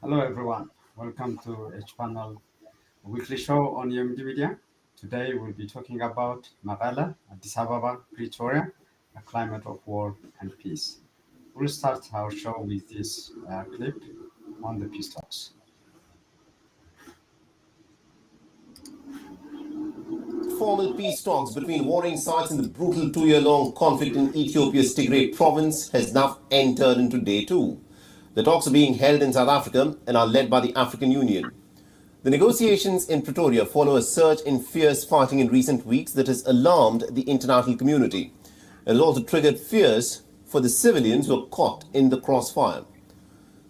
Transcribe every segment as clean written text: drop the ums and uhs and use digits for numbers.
Hello everyone, welcome to H Panel weekly show on UMD Media. Today we'll be talking about Mekelle, Addis Ababa Pretoria, a climate of war and peace. We'll start our show with this clip on the peace talks. Formal peace talks between warring sides in the brutal two-year-long conflict in Ethiopia's Tigray province has now entered into day two. The talks are being held in South Africa and are led by the African Union. The negotiations in Pretoria follow a surge in fierce fighting in recent weeks that has alarmed the international community. It has also triggered fears for the civilians who are caught in the crossfire.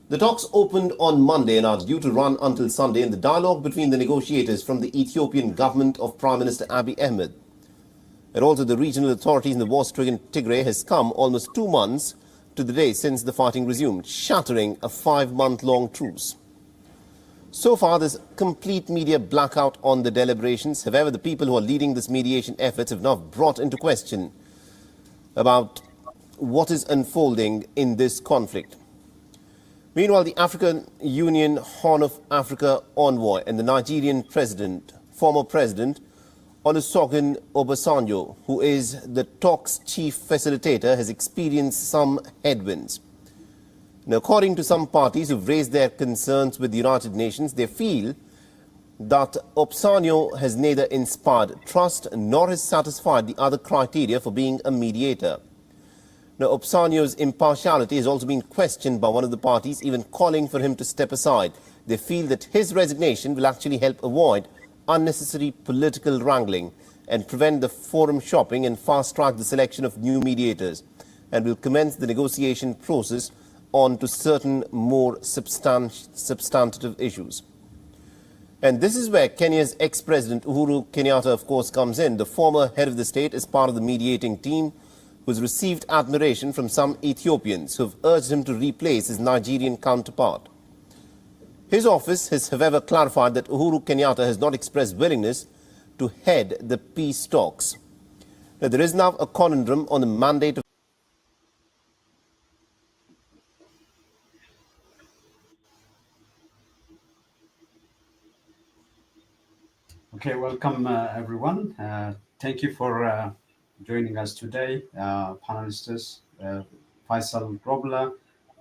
The talks opened on Monday and are due to run until Sunday, and the dialogue between the negotiators from the Ethiopian government of Prime Minister Abiy Ahmed and also the regional authorities in the war-stricken Tigray has come almost 2 months to the day since the fighting resumed, shattering a 5-month-long truce. So far, there's complete media blackout on the deliberations. However, the people who are leading this mediation efforts have now brought into question about what is unfolding in this conflict. Meanwhile, the African Union Horn of Africa envoy and the Nigerian president, former president Olusegun Obasanjo, who is the talks chief facilitator, has experienced some headwinds. Now, according to some parties who've raised their concerns with the United Nations, they feel that Obasanjo has neither inspired trust nor has satisfied the other criteria for being a mediator. Now, Obasanjo's impartiality has also been questioned by one of the parties, even calling for him to step aside. They feel that his resignation will actually help avoid unnecessary political wrangling and prevent the forum shopping and fast-track the selection of new mediators, and will commence the negotiation process on to certain more substantive issues. And this is where Kenya's ex-president Uhuru Kenyatta, of course, comes in. The former head of the state is part of the mediating team, who's received admiration from some Ethiopians who have urged him to replace his Nigerian counterpart. His office has, however, clarified that Uhuru Kenyatta has not expressed willingness to head the peace talks. Now, there is now a conundrum on the mandate of Okay, welcome everyone. Thank you for joining us today, panelists Faisal Grobler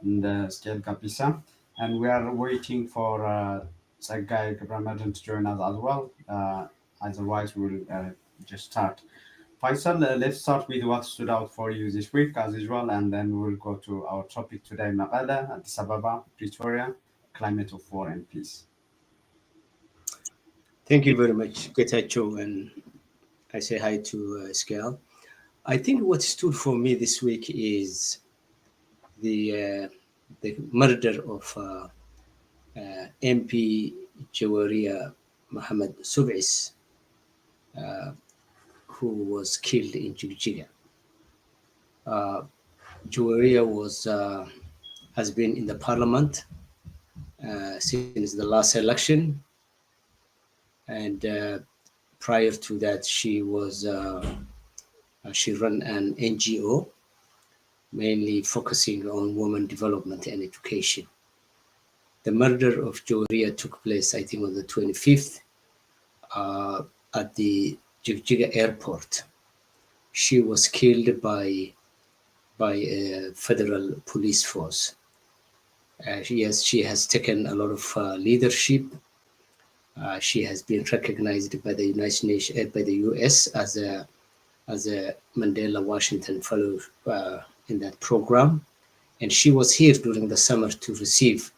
and Skel Kapisa. And we are waiting for Sagai Gabramadan to join us as well. Otherwise, we'll just start. Faisal, let's start with what stood out for you this week, as usual, and then we'll go to our topic today, Mekelle, Addis Ababa, Pretoria, climate of war and peace. Thank you very much, Getachew, and I say hi to Skel. I think what stood for me this week is the murder of MP Jawaria Mohammed Subis, who was killed in Jigjiga. Jawaria has been in the parliament since the last election, and prior to that, she ran an NGO, mainly focusing on women development and education. The murder of Jawaria took place, I think, on the 25th at the Jigjiga airport. She was killed by a federal police force. She has taken a lot of leadership. She has been recognized by the United Nations, by the US as a Mandela Washington Fellow in that program, and she was here during the summer to receive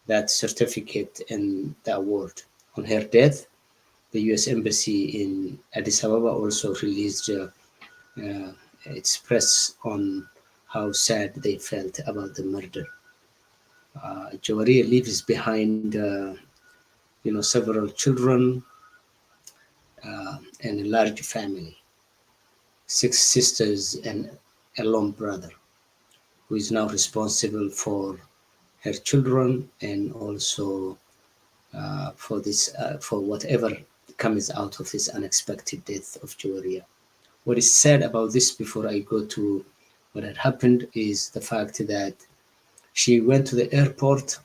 that certificate and the award. On her death, the US Embassy in Addis Ababa also released its press on how sad they felt about the murder. Jawaria leaves behind several children and a large family, 6 sisters and a lone brother, who is now responsible for her children and also for whatever comes out of this unexpected death of Jawaria. What is sad about this, before I go to what had happened, is the fact that she went to the airport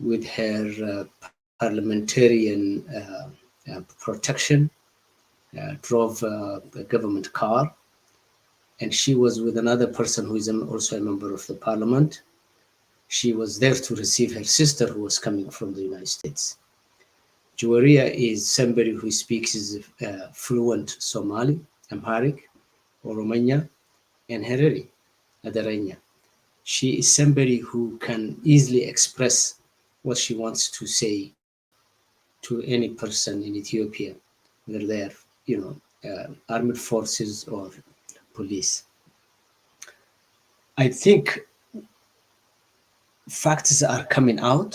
with her parliamentarian protection, drove a government car, and she was with another person who is also a member of the parliament. She was there to receive her sister who was coming from the United States. Juwaria is somebody who speaks fluent Somali, Amharic, Oromanya, and Hereri, Adaranya. She is somebody who can easily express what she wants to say to any person in Ethiopia, whether they're, armed forces or police. I think facts are coming out,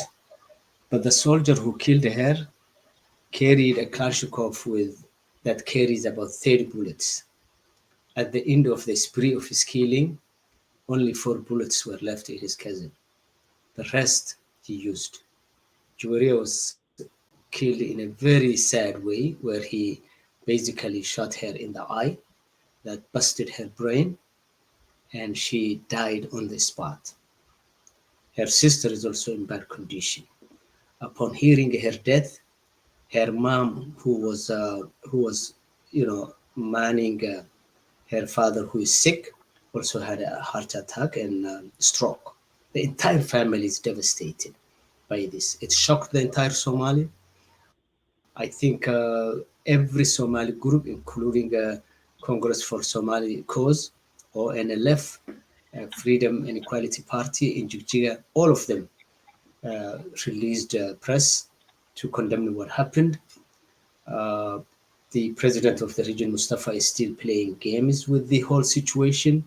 but the soldier who killed her carried a Kalashnikov that carries about 30 bullets. At the end of the spree of his killing, only 4 bullets were left in his cousin. The rest he used. Juwaria was killed in a very sad way, where he basically shot her in the eye, that busted her brain, and she died on the spot. Her sister is also in bad condition. Upon hearing her death, her mom, who was manning her father, who is sick, also had a heart attack and stroke. The entire family is devastated by this. It shocked the entire Somali. I think every Somali group, including Congress for Somali Cause, or NLF, Freedom and Equality Party in Jigjiga, all of them released press to condemn what happened. The president of the region, Mustafa, is still playing games with the whole situation.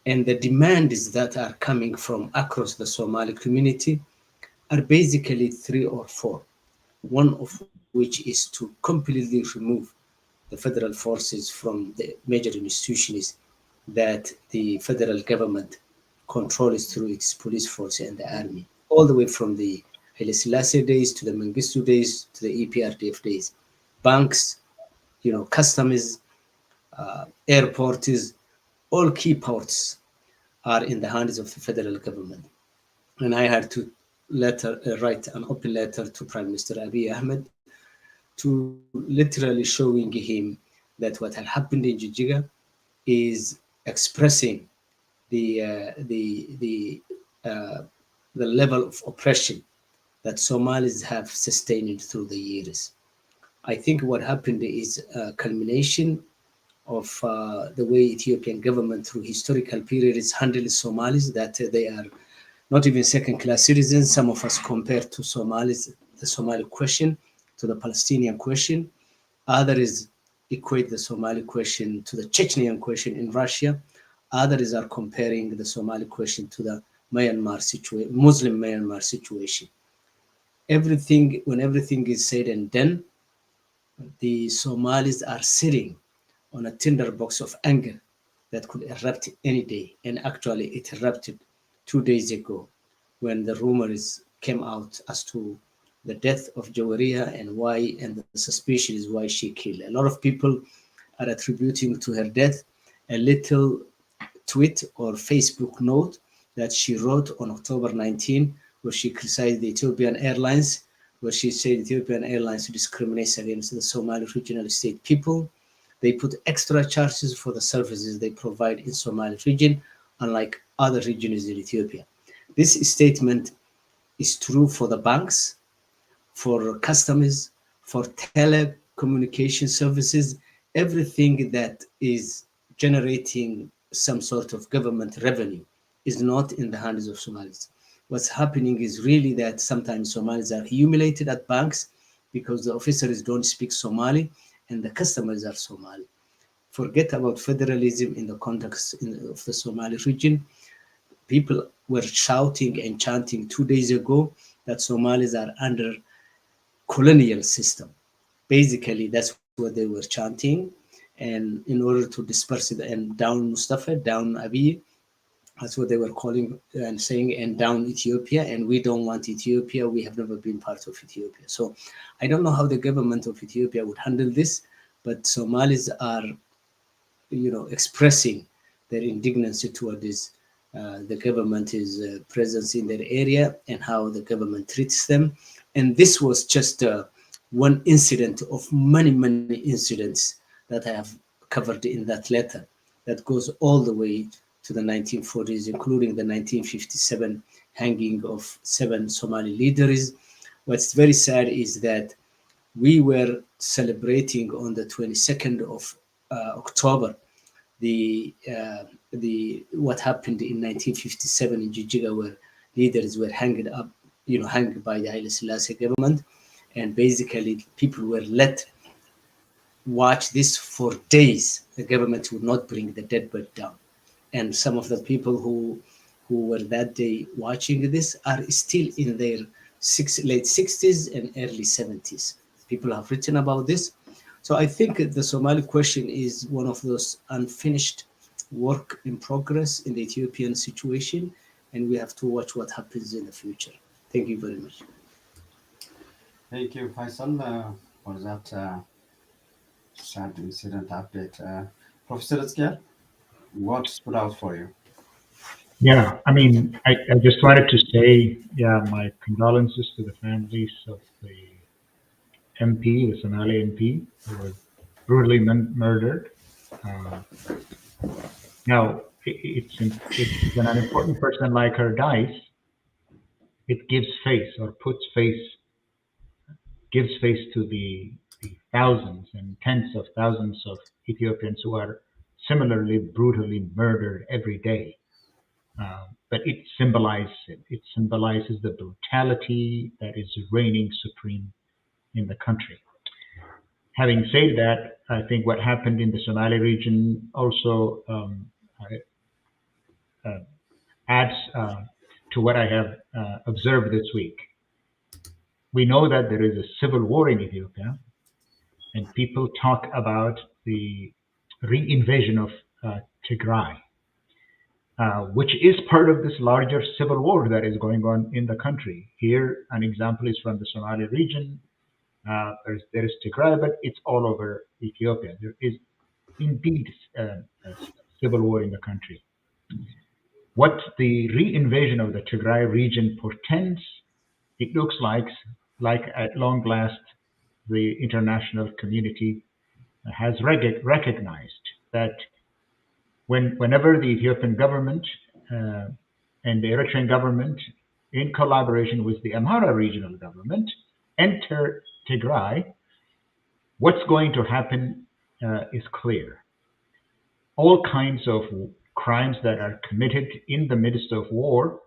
And the demands that are coming from across the Somali community are basically 3 or 4. One of which is to completely remove the federal forces from the major institutions that the federal government controls through its police force and the army, all the way from the Haile Selassie days to the Mengistu days to the EPRDF days. Banks, customs, airports, all key ports are in the hands of the federal government. And I had to write an open letter to Prime Minister Abiy Ahmed to literally showing him that what had happened in Jijjiga is expressing the level of oppression that Somalis have sustained through the years. I think what happened is a culmination of the way Ethiopian government through historical periods handled Somalis, that they are not even second-class citizens. Some of us compare to Somalis, the Somali question to the Palestinian question. Others equate the Somali question to the Chechenian question in Russia. Others are comparing the Somali question to the Muslim Myanmar situation. When everything is said and done, the Somalis are sitting on a tinderbox of anger that could erupt any day. And actually it erupted 2 days ago when the rumors came out as to the death of Juwaria and the suspicion is why she killed. A lot of people are attributing to her death a little tweet or Facebook note that she wrote on October 19, where she criticized the Ethiopian Airlines, where she said Ethiopian Airlines discriminates against the Somali regional state people. They put extra charges for the services they provide in Somali region, unlike other regions in Ethiopia. This statement is true for the banks, for customs, for telecommunication services, everything that is generating some sort of government revenue is not in the hands of Somalis. What's happening is really that sometimes Somalis are humiliated at banks because the officers don't speak Somali and the customers are Somali. Forget about federalism in the context of the Somali region. People were shouting and chanting 2 days ago that Somalis are under colonial system. Basically, that's what they were chanting. And in order to disperse it and down Mustafa, down Abiy, that's what they were calling and saying, and down Ethiopia. And we don't want Ethiopia. We have never been part of Ethiopia. So I don't know how the government of Ethiopia would handle this, but Somalis are, expressing their indignancy toward this the government is presence in their area and how the government treats them. And this was just one incident of many, many incidents that I have covered in that letter that goes all the way to the 1940s, including the 1957 hanging of 7 Somali leaders. What's very sad is that we were celebrating on the 22nd of October the what happened in 1957 in Jijiga, where leaders were hanged up, hanged by the Haile Selassie government, and basically people were let watch this for days. The government would not bring the dead body down, and some of the people who were that day watching this are still in their late 60s and early 70s. People have written about this. So I think the Somali question is one of those unfinished work in progress in the Ethiopian situation, and we have to watch what happens in the future. Thank you very much. Thank you, Faisal, for that sad incident update. Professor Ezekiel, what stood out for you? Yeah, I mean, I just wanted to say, yeah, my condolences to the families of the MP, the Somali MP, who was brutally murdered. Um, Now, when an important person like her dies, it gives face or gives face to the thousands and tens of thousands of Ethiopians who are similarly brutally murdered every day. But it symbolizes the brutality that is reigning supreme in the country. Having said that, I think what happened in the Somali region also uh, adds to what I have observed this week. We know that there is a civil war in Ethiopia, and people talk about the reinvasion of Tigray, which is part of this larger civil war that is going on in the country. Here, an example is from the Somali region. There is Tigray, but it's all over Ethiopia. There is indeed a civil war in the country. What the reinvasion of the Tigray region portends, it looks like at long last, the international community has recognized that whenever the Ethiopian government and the Eritrean government, in collaboration with the Amhara regional government, enter Tigray, what's going to happen is clear. All kinds of crimes that are committed in the midst of war,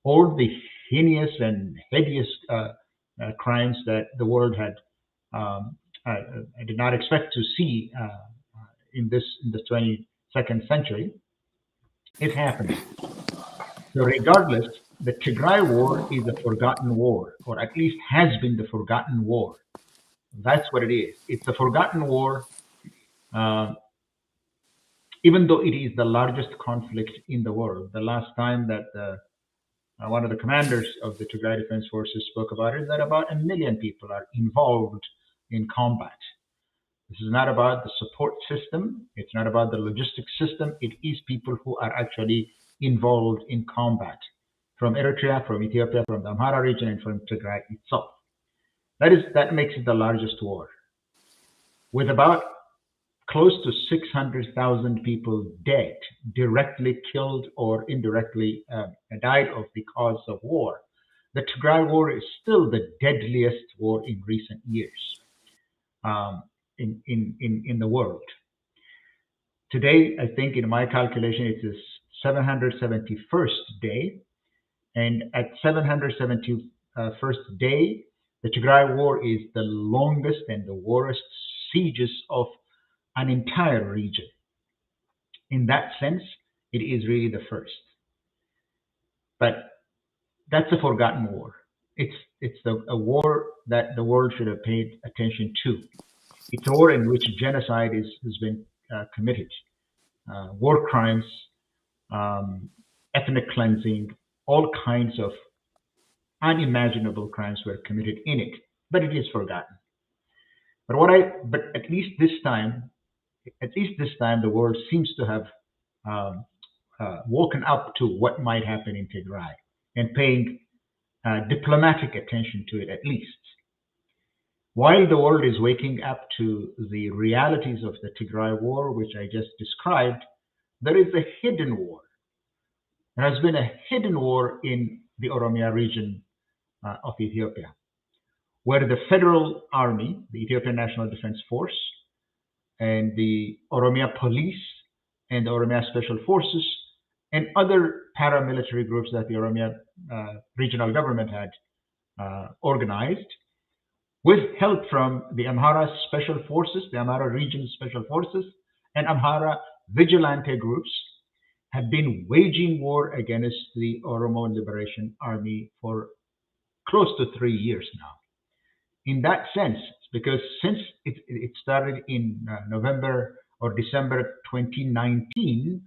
or the heinous and hideous crimes that the world had I did not expect to see in the 22nd century, is happening. So regardless, the Tigray war is a forgotten war, or at least has been the forgotten war. That's what it is. It's a forgotten war, uh, even though it is the largest conflict in the world. The last time that one of the commanders of the Tigray Defense Forces spoke about it, that about 1 million people are involved in combat. This is not about the support system. It's not about the logistics system. It is people who are actually involved in combat from Eritrea, from Ethiopia, from the Amhara region, and from Tigray itself. That makes it the largest war, with about close to 600,000 people dead, directly killed or indirectly died of the cause of war. The Tigray war is still the deadliest war in recent years in the world. Today, I think in my calculation, it is 771st day. And at 771st day, the Tigray war is the longest and the worst sieges of an entire region. In that sense, it is really the first. But that's a forgotten war. It's a war that the world should have paid attention to. It's a war in which genocide has been committed. War crimes, ethnic cleansing, all kinds of unimaginable crimes were committed in it, but it is forgotten. But at least this time, the world seems to have woken up to what might happen in Tigray and paying diplomatic attention to it at least. While the world is waking up to the realities of the Tigray war, which I just described, there is a hidden war. There has been a hidden war in the Oromia region of Ethiopia, where the federal army, the Ethiopian National Defense Force, and the Oromia Police and the Oromia Special Forces and other paramilitary groups that the Oromia regional government had organized, with help from the Amhara Special Forces, the Amhara Region Special Forces, and Amhara vigilante groups, have been waging war against the Oromo Liberation Army for close to 3 years now. In that sense, because since it started in November or December 2019,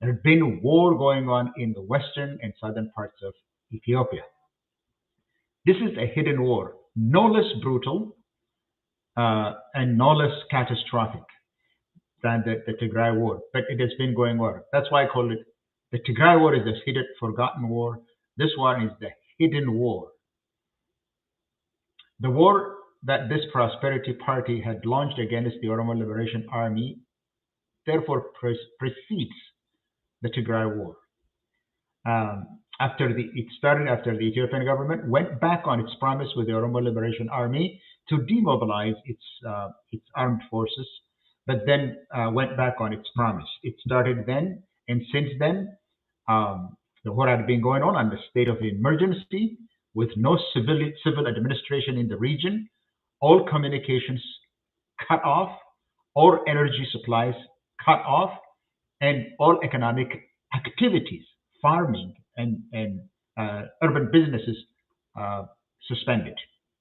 there had been war going on in the western and southern parts of Ethiopia. This is a hidden war, no less brutal and no less catastrophic than the Tigray war, but it has been going on. That's why I call it the Tigray war is the hidden, forgotten war. This one is the hidden war. The war that this Prosperity Party had launched against the Oromo Liberation Army therefore precedes the Tigray war. It started after the Ethiopian government went back on its promise with the Oromo Liberation Army to demobilize its armed forces, but then went back on its promise. It started then, and since then, the war had been going on the state of emergency with no civil administration in the region, all communications cut off, all energy supplies cut off, and all economic activities, farming and urban businesses suspended.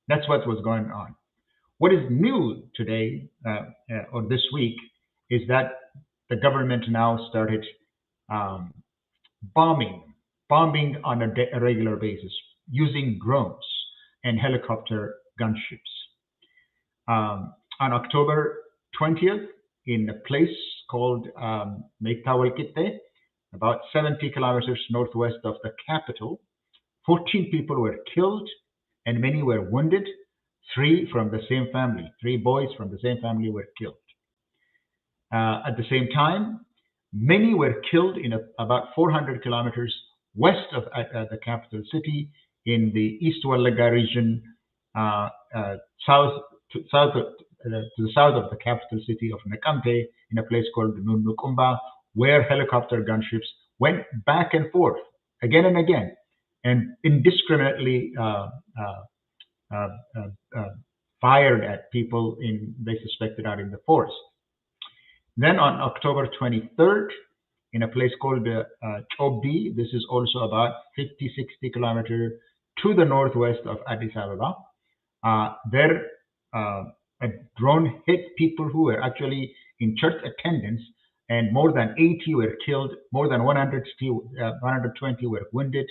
That's what was going on. What is new today or this week is that the government now started bombing on a regular basis using drones and helicopter gunships. On October 20th, in a place called Mekelle, about 70 kilometers northwest of the capital, 14 people were killed and many were wounded. 3 from the same family, 3 boys from the same family were killed. At the same time, many were killed in about 400 kilometers west of the capital city in the East Wallagga region, to the south of the capital city of Mekelle, in a place called Nunukumba, where helicopter gunships went back and forth again and again, and indiscriminately fired at people they suspected are in the forest. Then on October 23rd, in a place called Chobdi, this is also about 50-60 kilometers to the northwest of Addis Ababa, there a drone hit people who were actually in church attendance, and more than 80 were killed, more than 120 were wounded.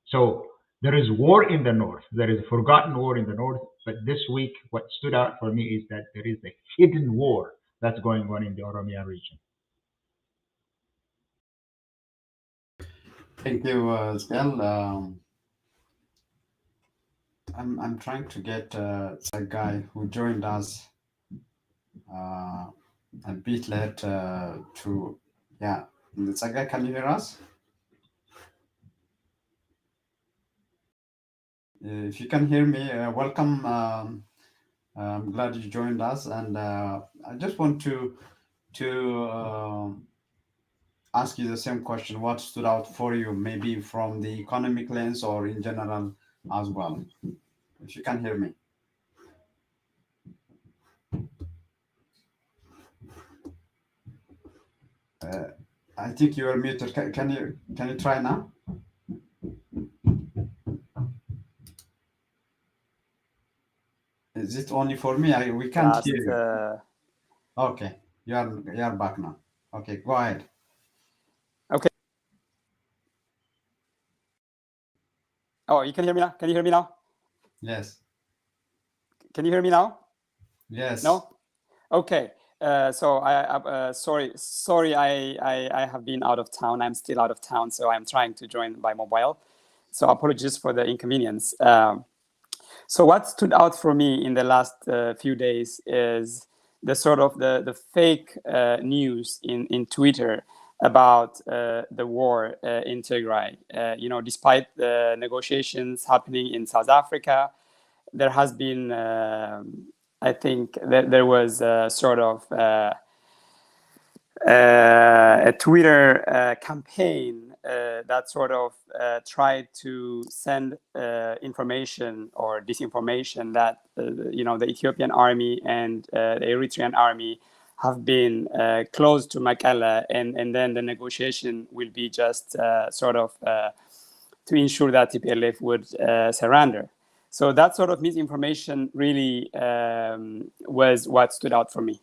So there is war in the north. There is a forgotten war in the north. But this week, what stood out for me is that there is a hidden war that's going on in the Oromia region. Thank you, Skel. I'm trying to get a guy who joined us a bit late to, yeah. Sagai, can you hear us? If you can hear me, welcome. I'm glad you joined us, and I just want to ask you the same question. What stood out for you, maybe from the economic lens or in general as well? If you can hear me. I think you are muted. Can you try now? Is it only for me? We can't hear you. Okay, you are back now. Okay, go ahead. Okay. Oh, you can hear me now? Can you hear me now? Yes. Can you hear me now? Yes. No? Okay. So sorry, I have been out of town. I'm still out of town, so I'm trying to join by mobile. So apologies for the inconvenience. So what stood out for me in the last few days is the sort of the fake news in Twitter about the war in Tigray. Despite the negotiations happening in South Africa, there has been, I think, there was a sort of a Twitter campaign that sort of tried to send information or disinformation that the Ethiopian army and the Eritrean army have been close to Mekelle, and then the negotiation will be just sort of to ensure that TPLF would surrender. So that sort of misinformation really was what stood out for me.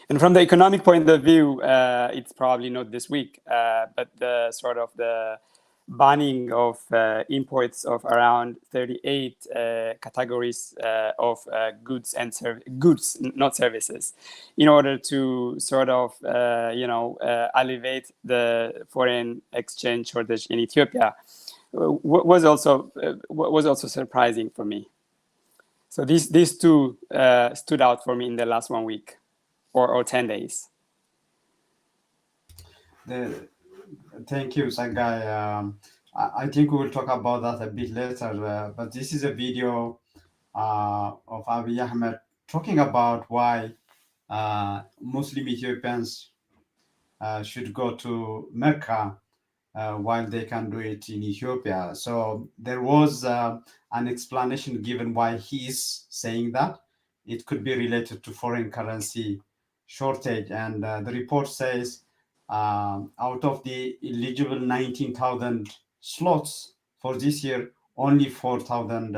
And from the economic point of view, it's probably not this week, but the sort of the banning of imports of around 38 categories of goods and goods, not services, in order to sort of alleviate the foreign exchange shortage in Ethiopia, was also surprising for me. So these two stood out for me in the last 1 week. Or 10 days. Thank you, Sangai. I think we will talk about that a bit later, but this is a video of Abiy Ahmed talking about why Muslim Ethiopians should go to Mecca while they can do it in Ethiopia. So there was an explanation given why he is saying that. It could be related to foreign currency shortage, and the report says out of the eligible 19,000 slots for this year, only 4,000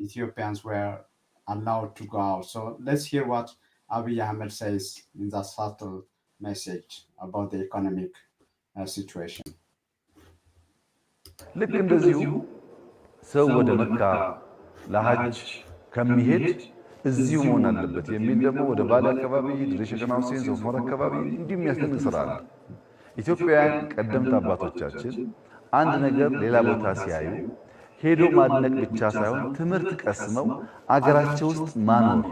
Ethiopians were allowed to go out. So let's hear what Abiy Ahmed says in that subtle message about the economic situation. ልክ እንደዚሁ ሰው ወደ መካ ለሐጅ ከሚሄድ እዚሁ መሆን አለበት የሚል ደግሞ ወደ ባሌ አካባቢ ድሬ ሸከና ሁሴን ሶፎር አካባቢ እንዲህ የሚያስደንቅ ስራ አለ። ኢትዮጵያውያን ቀደምት አባቶቻችን አንድ ነገር ሌላ ቦታ ሲያዩ ሄዶ ማድነቅ ብቻ ሳይሆን ትምህርት ቀስመው አገራቸው ውስጥ ማኖር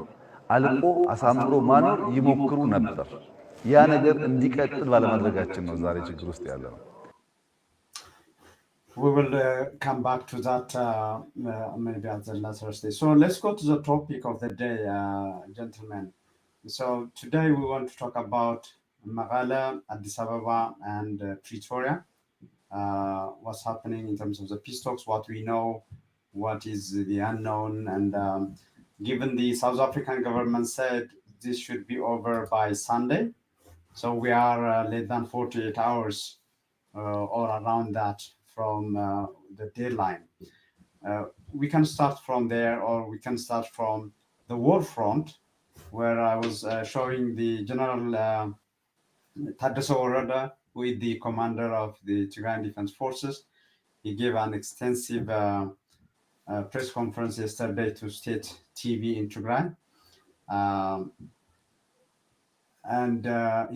አልቆ አሳምሮ ማኖር ይሞክሩ ነበር። ያ ነገር እንዲቀጥል ባለማድረጋችን ነው ዛሬ ችግር ውስጥ ያለው። We will come back to that maybe at the later stage. So let's go to the topic of the day, gentlemen. So today we want to talk about Mekelle, Addis Ababa, and Pretoria. What's happening in terms of the peace talks, what we know, what is the unknown, and given the South African government said this should be over by Sunday, so we are less than 48 hours or around that from the deadline. We can start from there, or we can start from the war front, where I was showing the General Taddese Orada, who is the commander of the Tigrayan Defense Forces. He gave an extensive press conference yesterday to State TV in Tigray. And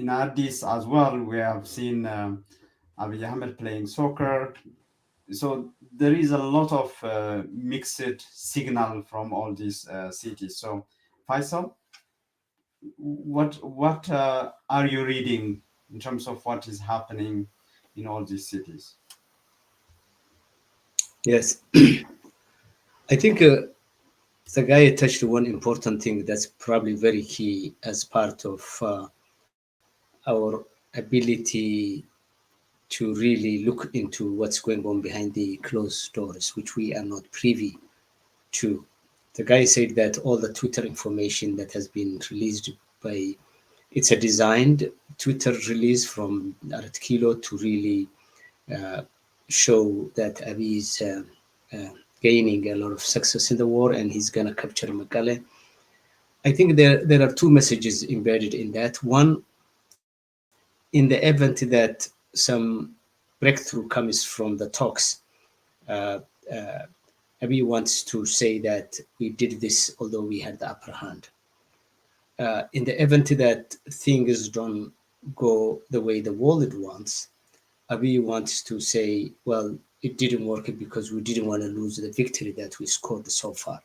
in Addis as well, we have seen Abiy Ahmed playing soccer. So there is a lot of mixed signal from all these cities. So Faisal, what are you reading in terms of what is happening in all these cities? Yes, I think the guy touched one important thing that's probably very key as part of our ability to really look into what's going on behind the closed doors, which we are not privy to. The guy said that all the Twitter information that has been released by, it's a designed Twitter release from Arat Kilo to really show that Abiy is gaining a lot of success in the war and he's going to capture Mekelle. I think there are two messages embedded in that. One, in the event that some breakthrough comes from the talks, Abiy wants to say that we did this although we had the upper hand. In the event that things don't go the way the world wants, Abiy wants to say, well, it didn't work because we didn't want to lose the victory that we scored so far.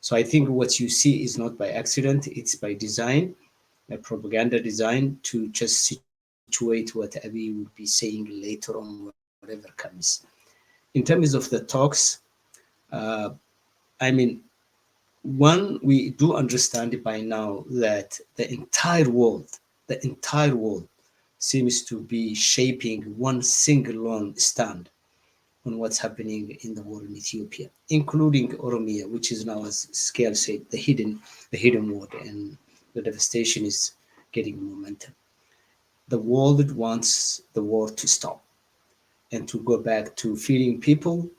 So I think what you see is not by accident, it's by design, a propaganda design to just situate what Abiy would be saying later on, whatever comes. In terms of the talks, uh, I mean, one, we do understand by now that the entire world seems to be shaping one single long stand on what's happening in the war in Ethiopia, including Oromia, which is now, as Scale said, the hidden war, and the devastation is getting momentum. The world wants the war to stop and to go back to feeding people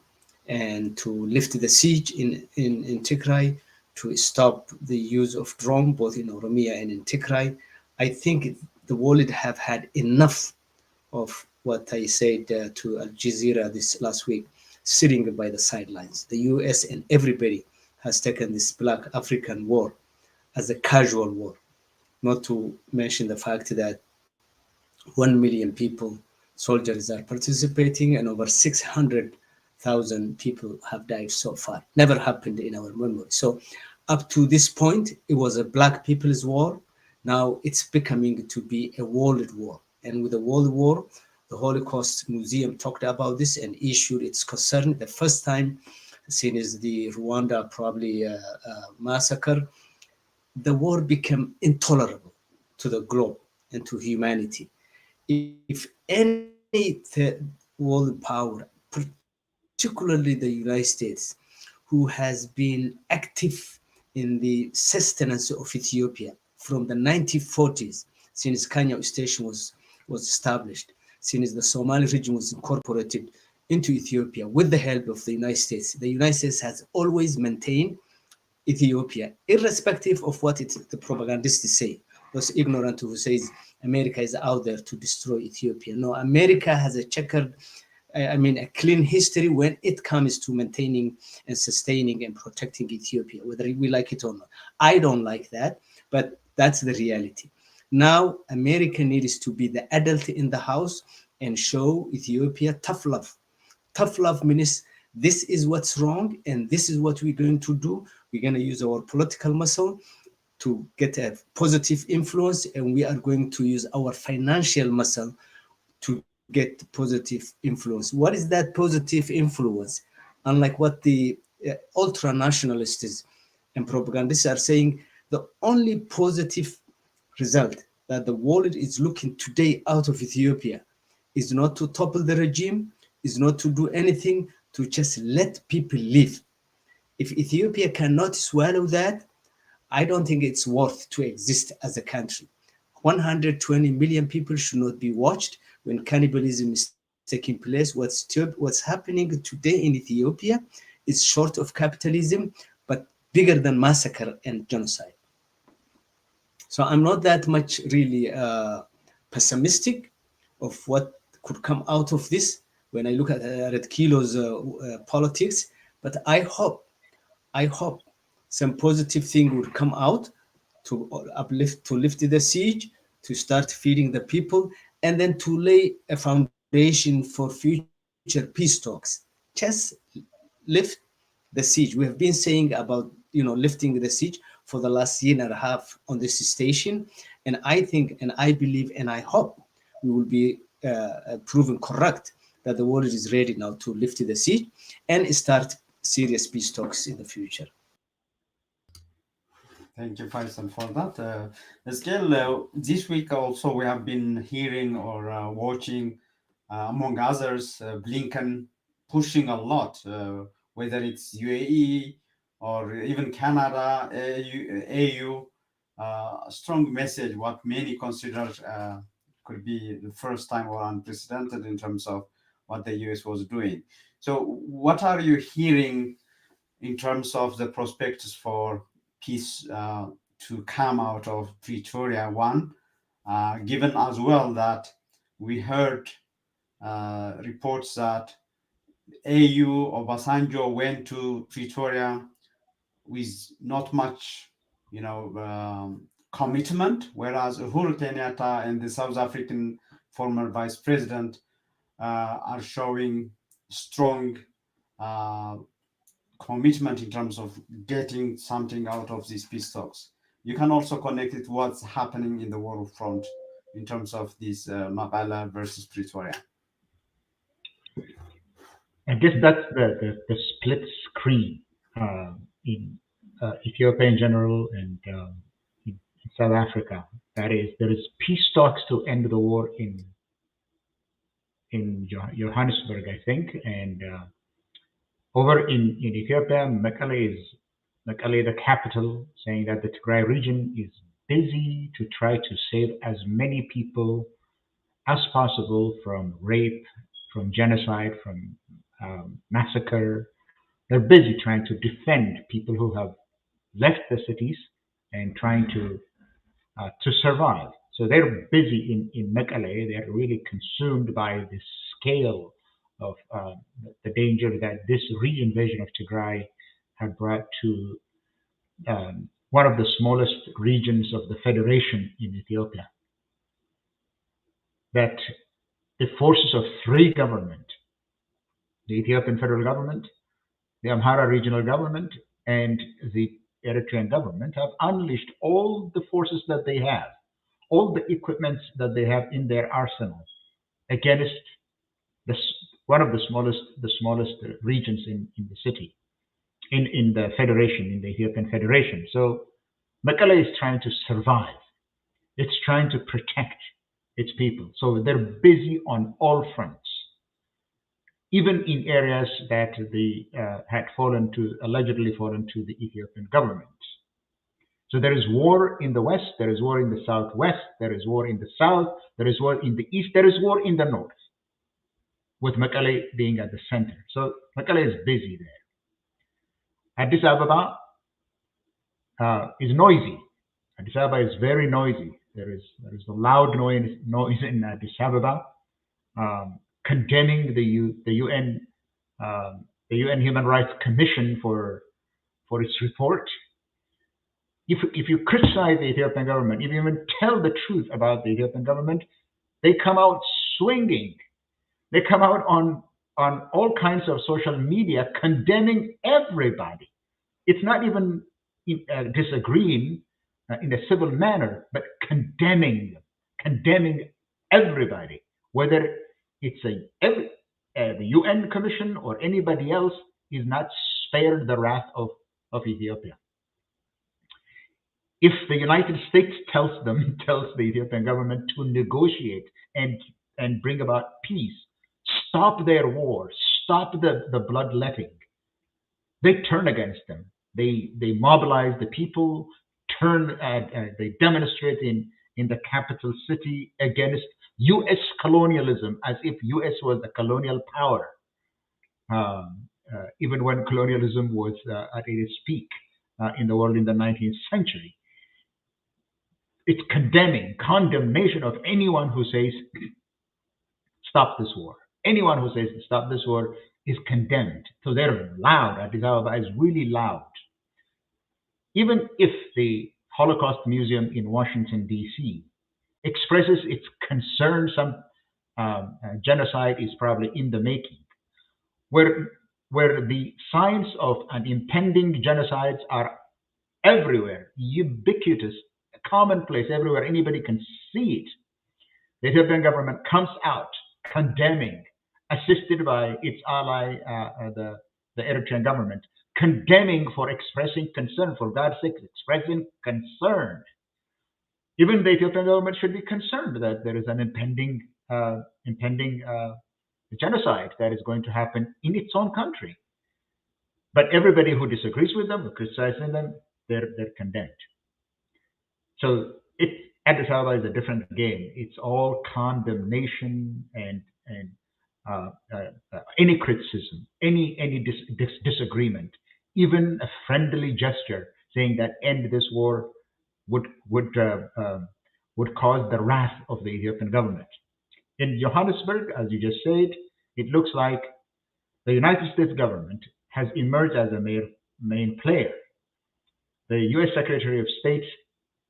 and to lift the siege in Tigray, to stop the use of drone both in Oromia and in Tigray. I think the world have had enough of what I said to Al Jazeera this last week, sitting by the sidelines. The US and everybody has taken this Black African war as a casual war, not to mention the fact that 1 million people, soldiers are participating, and over 600,000 people have died so far. Never happened in our memory. So, up to this point, it was a Black people's war. Now it's becoming to be a world war. And with the world war, the Holocaust Museum talked about this and issued its concern the first time since the Rwanda probably massacre. The war became intolerable to the globe and to humanity. If any world power, particularly the United States, who has been active in the sustenance of Ethiopia from the 1940s, since Kenya Station was established, since the Somali region was incorporated into Ethiopia with the help of the United States. The United States has always maintained Ethiopia, irrespective of what the propagandists say. Those ignorant who says America is out there to destroy Ethiopia. No, America has a checkered, a clean history when it comes to maintaining and sustaining and protecting Ethiopia, whether we like it or not. I don't like that, but that's the reality. Now, America needs to be the adult in the house and show Ethiopia tough love. Tough love means this is what's wrong and this is what we're going to do. We're going to use our political muscle to get a positive influence, and we are going to use our financial muscle to get positive influence. What is that positive influence? Unlike what the ultra nationalists and propagandists are saying, the only positive result that the world is looking today out of Ethiopia is not to topple the regime, is not to do anything, to just let people live. If Ethiopia cannot swallow that, I don't think it's worth to exist as a country. 120 million people should not be watched when cannibalism is taking place. What's happening today in Ethiopia is short of capitalism, but bigger than massacre and genocide. So I'm not that much really pessimistic of what could come out of this when I look at Red Kilo's politics, but I hope some positive thing would come out to lift the siege, to start feeding the people, and then to lay a foundation for future peace talks. Just lift the siege. We have been saying about lifting the siege for the last year and a half on this station, and I think and I believe and I hope we will be proven correct that the world is ready now to lift the siege and start serious peace talks in the future. Thank you, Faisal, for that. Ezekiel, this week also we have been hearing or watching, among others, Blinken pushing a lot, whether it's UAE or even Canada, AU, a strong message, what many consider could be the first time or unprecedented in terms of what the US was doing. So what are you hearing in terms of the prospectus for peace to come out of Pretoria 1, given as well that we heard reports that AU Obasanjo went to Pretoria with not much, commitment, whereas Uhuru Kenyatta and the South African former vice president are showing strong uh, commitment in terms of getting something out of these peace talks. You can also connect it to what's happening in the war front in terms of this Mekelle versus Pretoria. I guess that's the split screen in Ethiopia in general and in South Africa. That is, there is peace talks to end the war in Johannesburg, I think, and over in Ethiopia, Mekelle, the capital, saying that the Tigray region is busy to try to save as many people as possible from rape, from genocide, from massacre. They're busy trying to defend people who have left the cities and trying to survive. So they're busy in Mekelle. They're really consumed by the scale of the danger that this re-invasion of Tigray had brought to one of the smallest regions of the federation in Ethiopia. That the forces of three governments, the Ethiopian federal government, the Amhara regional government, and the Eritrean government, have unleashed all the forces that they have, all the equipments that they have in their arsenal against this, one of the smallest regions in the city, in the federation, in the Ethiopian federation. So Mekelle is trying to survive. It's trying to protect its people. So they're busy on all fronts, even in areas that they had allegedly fallen to the Ethiopian government. So there is war in the west, there is war in the southwest, there is war in the south, there is war in the east, there is war in the north, with Mekelle being at the center. So Mekelle is busy there. Addis Ababa is noisy. Addis Ababa is very noisy. There is a loud noise in Addis Ababa, condemning the UN Human Rights Commission for its report. If you criticize the Ethiopian government, if you even tell the truth about the Ethiopian government, they come out swinging. They come out on all kinds of social media condemning everybody. It's not even disagreeing in a civil manner, but condemning everybody, whether it's the UN Commission or anybody else, is not spared the wrath of Ethiopia. If the United States tells the Ethiopian government to negotiate and bring about peace, stop their war, stop the bloodletting, they turn against them. They mobilize the people, they demonstrate in the capital city against U.S. colonialism, as if U.S. was a colonial power, even when colonialism was at its peak in the world in the 19th century. It's condemnation of anyone who says, stop this war. Anyone who says, stop this war, is condemned. So they're loud. Addis Ababa is really loud. Even if the Holocaust Museum in Washington, D.C. expresses its concern some genocide is probably in the making, where the signs of an impending genocide are everywhere, ubiquitous, commonplace everywhere. Anybody can see it. The Ethiopian government comes out condemning, assisted by its ally, the Eritrean government, condemning for expressing concern, for God's sake, expressing concern. Even the Ethiopian government should be concerned that there is an impending genocide that is going to happen in its own country. But everybody who disagrees with them, who criticizes them, they're condemned. So Addis Ababa is a different game. It's all condemnation and any criticism, any disagreement, even a friendly gesture saying that end this war would cause the wrath of the Ethiopian government. In Johannesburg, as you just said, it looks like the United States government has emerged as a main player. The U.S. Secretary of State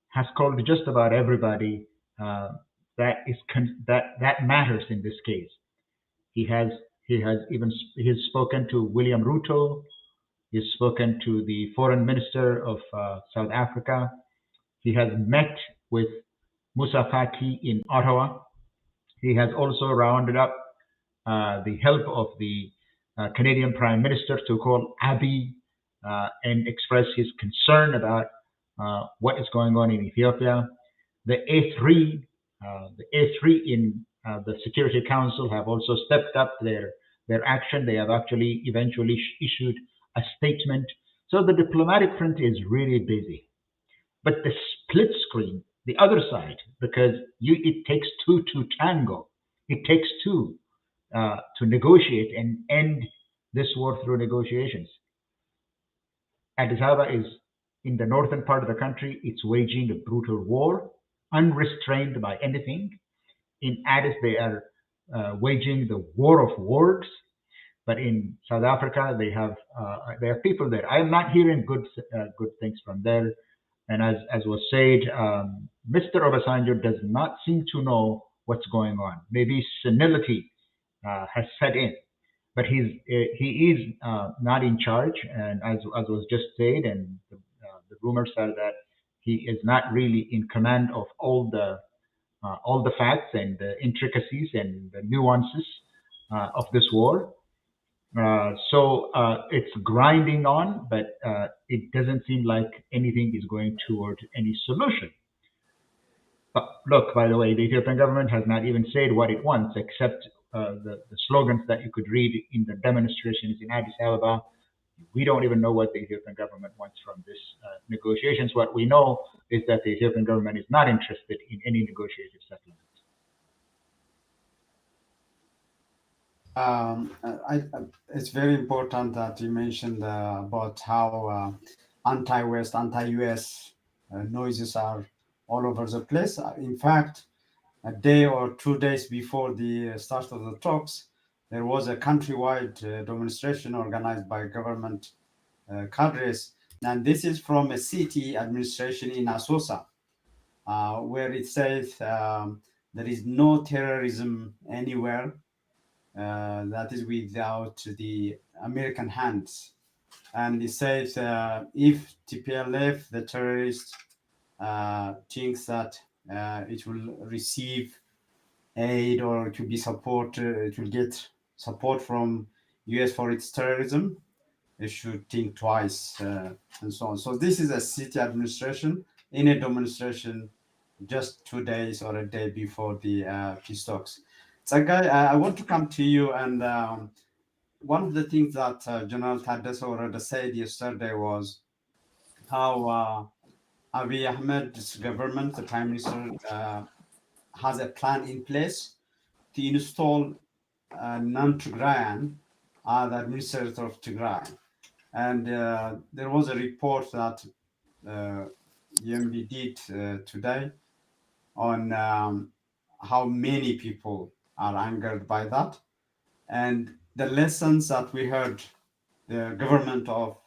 has called just about everybody that matters in this case. He has spoken to William Ruto. He's spoken to the foreign minister of South Africa. He has met with Musa Faki in Ottawa. He has also rounded up the help of the Canadian Prime Minister to call Abiy and express his concern about what is going on in Ethiopia. The A3 in the Security Council have also stepped up their action. They have actually eventually issued a statement. So the diplomatic front is really busy. But the split screen, the other side, because it takes two to tango. It takes two to negotiate and end this war through negotiations. Addis Ababa is in the northern part of the country. It's waging a brutal war, unrestrained by anything. In Addis, they are waging the war of words. But in South Africa, they have people there. I am not hearing good things from there. And as was said, Mr. Obasanjo does not seem to know what's going on. Maybe senility has set in, but he is not in charge. And as was just said, and the rumors are that he is not really in command of all the facts and the intricacies and the nuances of this war. So it's grinding on, but it doesn't seem like anything is going toward any solution. But look, by the way, the Ethiopian government has not even said what it wants, except the slogans that you could read in the demonstrations in Addis Ababa. We don't even know what the Ethiopian government wants from this negotiations. What we know is that the Ethiopian government is not interested in any negotiated settlement. It's very important that you mentioned about how anti-West, anti-US noises are all over the place. In fact, a day or 2 days before the start of the talks, there was a countrywide demonstration organized by government cadres. And this is from a city administration in Asosa, where it says there is no terrorism anywhere that is without the American hands. And it says if TPLF, the terrorist, thinks that it will receive aid or it will be it will get support from US for its terrorism, it should think twice and so on. So this is a city administration in a demonstration just 2 days or a day before the peace talks. Sagai, I want to come to you, and one of the things that General Taddese already said yesterday was how Abiy Ahmed's government, the Prime Minister, has a plan in place to install non-Tigrayan as the administrator of Tigray. And there was a report that EMB did today on how many people are angered by that. And the lessons that we heard the government of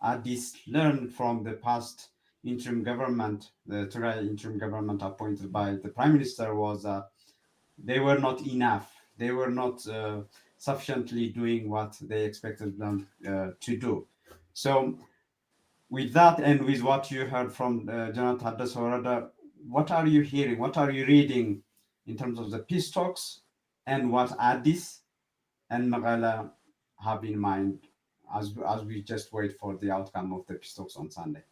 Addis learned from the past interim government, the Tigray interim government appointed by the Prime Minister, was that they were not enough. They were not sufficiently doing what they expected them to do. So with that and with what you heard from General Taddese Orada, what are you hearing? What are you reading in terms of the peace talks and what Addis and Mekelle have in mind as we just wait for the outcome of the peace talks on Sunday?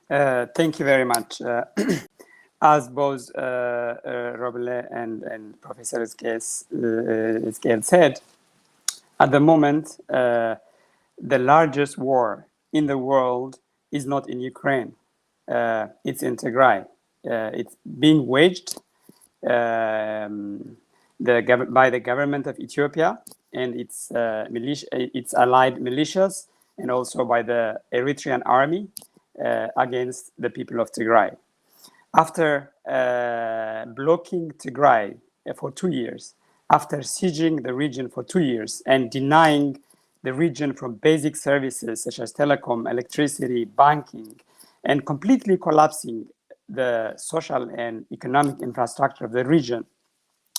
Thank you very much. As both Roble and Professor Esquel said, at the moment, the largest war in the world is not in Ukraine. It's in Tigray. It's being waged by the government of Ethiopia and its allied militias, and also by the Eritrean army against the people of Tigray. After blocking Tigray for 2 years, after sieging the region for 2 years and denying the region from basic services such as telecom, electricity, banking, and completely collapsing the social and economic infrastructure of the region.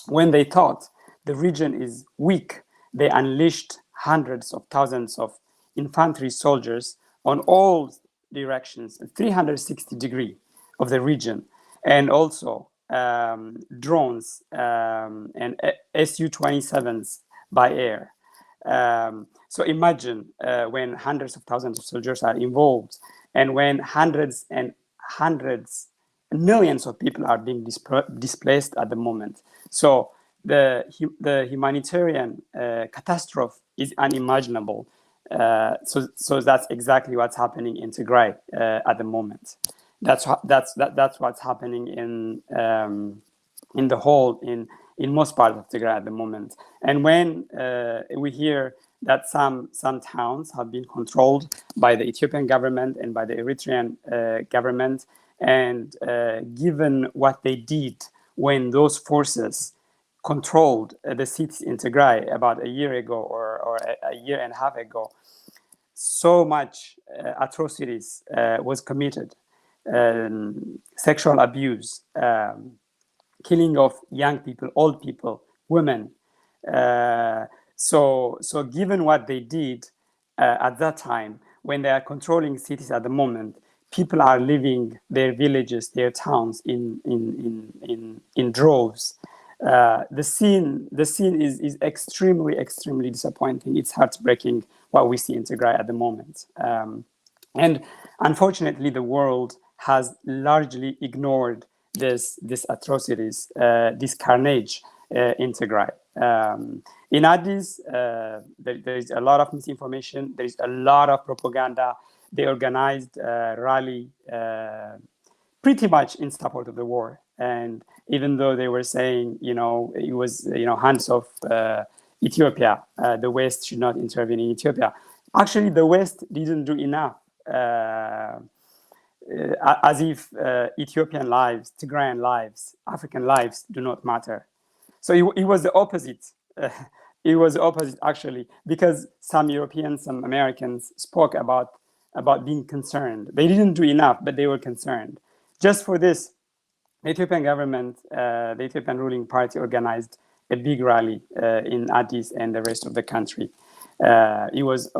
When they thought the region is weak, they unleashed hundreds of thousands of infantry soldiers on all directions, 360 degrees of the region, and also drones and Su-27s by air. So imagine when hundreds of thousands of soldiers are involved, and when hundreds and hundreds, millions of people are being displaced at the moment. So the humanitarian catastrophe is unimaginable. So that's exactly what's happening in Tigray at the moment. That's what's happening in the whole in most parts of Tigray at the moment. And when we hear that some towns have been controlled by the Ethiopian government and by the Eritrean government, and given what they did when those forces controlled the cities in Tigray about a year ago or a year and a half ago, so much atrocities was committed, sexual abuse, killing of young people, old people, women. So given what they did at that time, when they are controlling cities at the moment, people are leaving their villages, their towns in droves. The scene is extremely disappointing. It's heartbreaking what we see in Tigray at the moment. And unfortunately, the world has largely ignored this atrocities, this carnage in Tigray. In Addis, there is a lot of misinformation. There is a lot of propaganda. They organized a rally pretty much in support of the war. And even though they were saying, it was, hands of Ethiopia, the West should not intervene in Ethiopia. Actually, the West didn't do enough. As if Ethiopian lives, Tigrayan lives, African lives do not matter. So it was the opposite. It was the opposite, actually, because some Europeans, some Americans spoke about being concerned. They didn't do enough, but they were concerned. Just for this, the Ethiopian government, the Ethiopian ruling party organized a big rally in Addis and the rest of the country. It was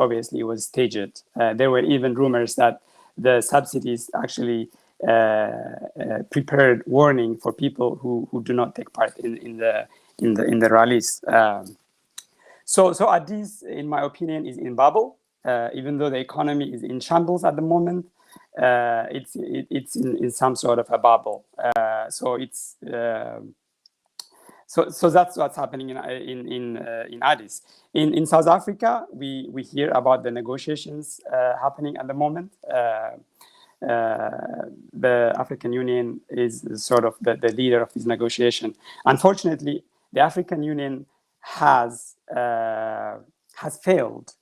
staged. There were even rumors that the subsidies actually prepared warning for people who do not take part in the rallies. So Addis, in my opinion, is in bubble. Even though the economy is in shambles at the moment, it's in some sort of a bubble. So it's so that's what's happening in Addis. In South Africa, we hear about the negotiations happening at the moment. The African Union is sort of the leader of this negotiation. Unfortunately, the African Union has failed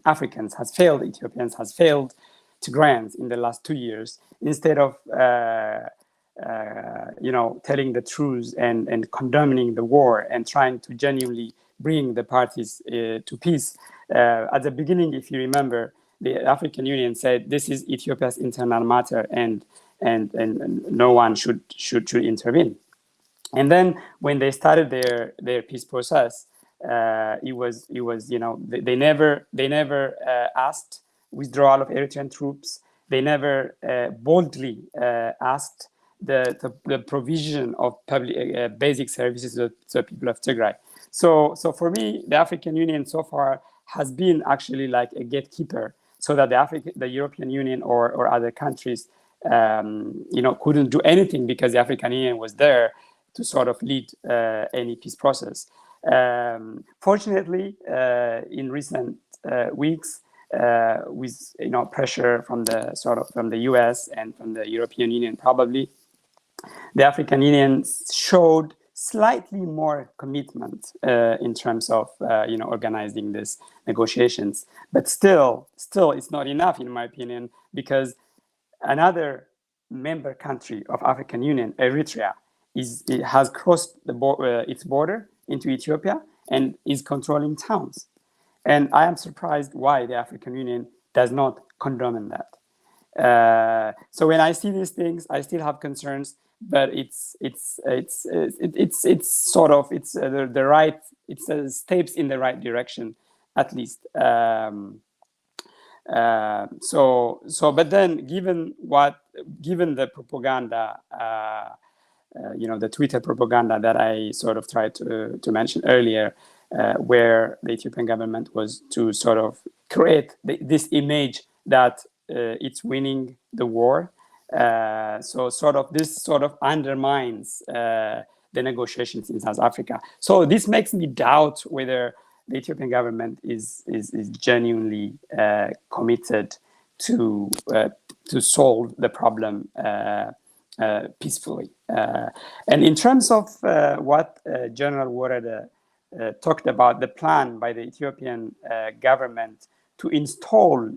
Africans, has failed Ethiopians, has failed Tigrayans in the last 2 years. Instead of telling the truth and condemning the war and trying to genuinely bring the parties to peace. At the beginning, if you remember, the African Union said this is Ethiopia's internal matter and no one should intervene. And then when they started their peace process, it was they never asked withdrawal of Eritrean troops. They never boldly asked the provision of public basic services to the people of Tigray. So for me, the African Union so far has been actually like a gatekeeper, so that the European Union or other countries couldn't do anything, because the African Union was there to sort of lead any peace process. Fortunately, in recent weeks, with pressure from the US and from the European Union, probably the African Union showed slightly more commitment in terms of organizing these negotiations. But still it's not enough, in my opinion, because another member country of African Union, Eritrea, it has crossed its border into Ethiopia and is controlling towns. And I am surprised why the African Union does not condone that. So when I see these things, I still have concerns, but it's sort of the right, it's steps in the right direction, at least. But then given the propaganda, the Twitter propaganda that I sort of tried to mention earlier, where the Ethiopian government was to sort of create this image that it's winning the war. So this sort of undermines the negotiations in South Africa. So this makes me doubt whether the Ethiopian government is genuinely committed to solve the problem peacefully. And in terms of what General Warada talked about, the plan by the Ethiopian government to install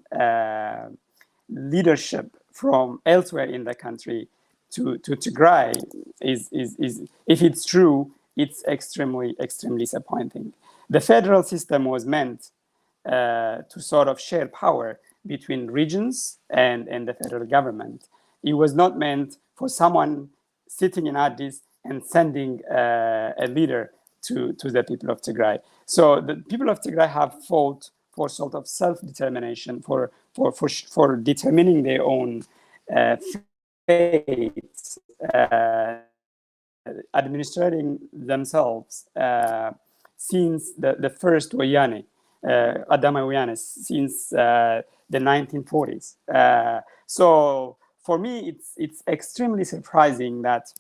leadership from elsewhere in the country to Tigray is if it's true, it's extremely disappointing. The federal system was meant to sort of share power between regions and the federal government. It was not meant for someone sitting in Addis and sending a leader to the people of Tigray. So the people of Tigray have fought for sort of self-determination, for determining their own fate, administrating themselves since the first Wayane, Adama Wayane, since the 1940s. So for me, it's extremely surprising that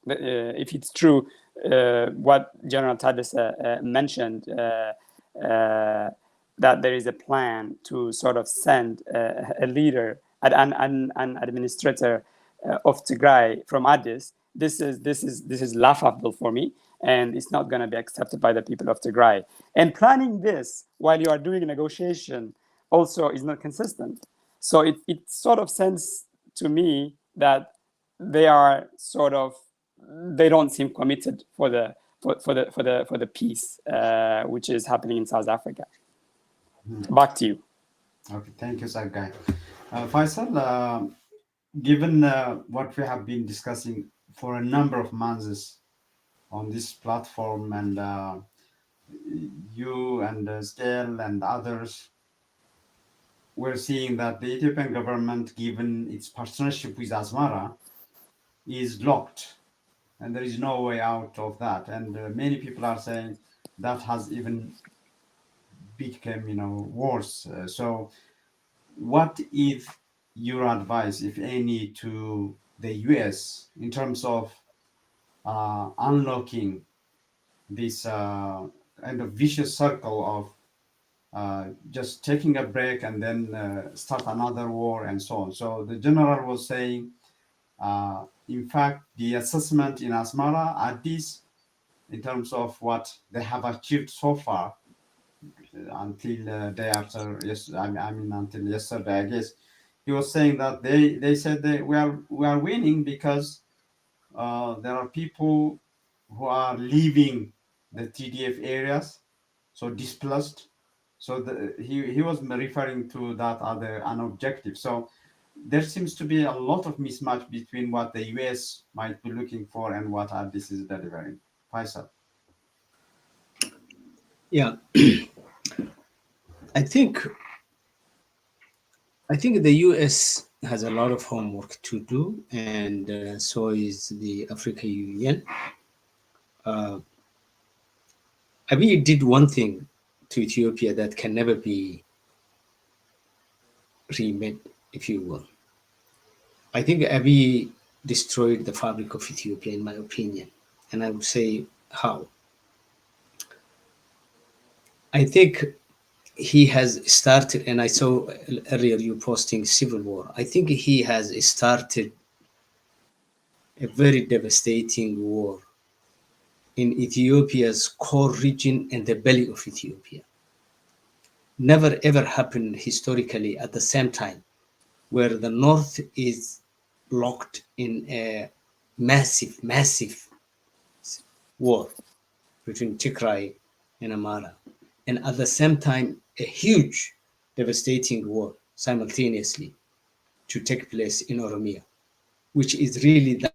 if it's true what General Tadesse mentioned, that there is a plan to sort of send a leader, an administrator of Tigray from Addis. This is laughable for me, and it's not going to be accepted by the people of Tigray. And planning this while you are doing a negotiation also is not consistent. So it sort of sends to me that they don't seem committed for the peace which is happening in South Africa. Back to you. Okay, thank you, Sargai. Faisal, given what we have been discussing for a number of months on this platform, and you and Scale and others, we're seeing that the Ethiopian government, given its partnership with Asmara, is locked, and there is no way out of that. And many people are saying that has even become, worse. So what is your advice, if any, to the US in terms of unlocking this kind of vicious circle of just taking a break and then start another war and so on? So the general was saying, in fact, the assessment in Asmara, Addis, in terms of what they have achieved so far, until day after until yesterday, I guess, he was saying that they said that we are winning because there are people who are leaving the TDF areas, so displaced. So he was referring to that as an objective. So there seems to be a lot of mismatch between what the US might be looking for and what Addis is delivering. Faisal. Yeah. I think the US has a lot of homework to do, and so is the African Union. Abiy did one thing to Ethiopia that can never be remade, if you will. I think Abiy destroyed the fabric of Ethiopia, in my opinion, and I would say how. I think he has started, and I saw earlier you posting civil war. I think he has started a very devastating war in Ethiopia's core region and the belly of Ethiopia. Never ever happened historically at the same time, where the north is locked in a massive war. between Tigray and Amara. And at the same time, a huge, devastating war simultaneously to take place in Oromia, which is really the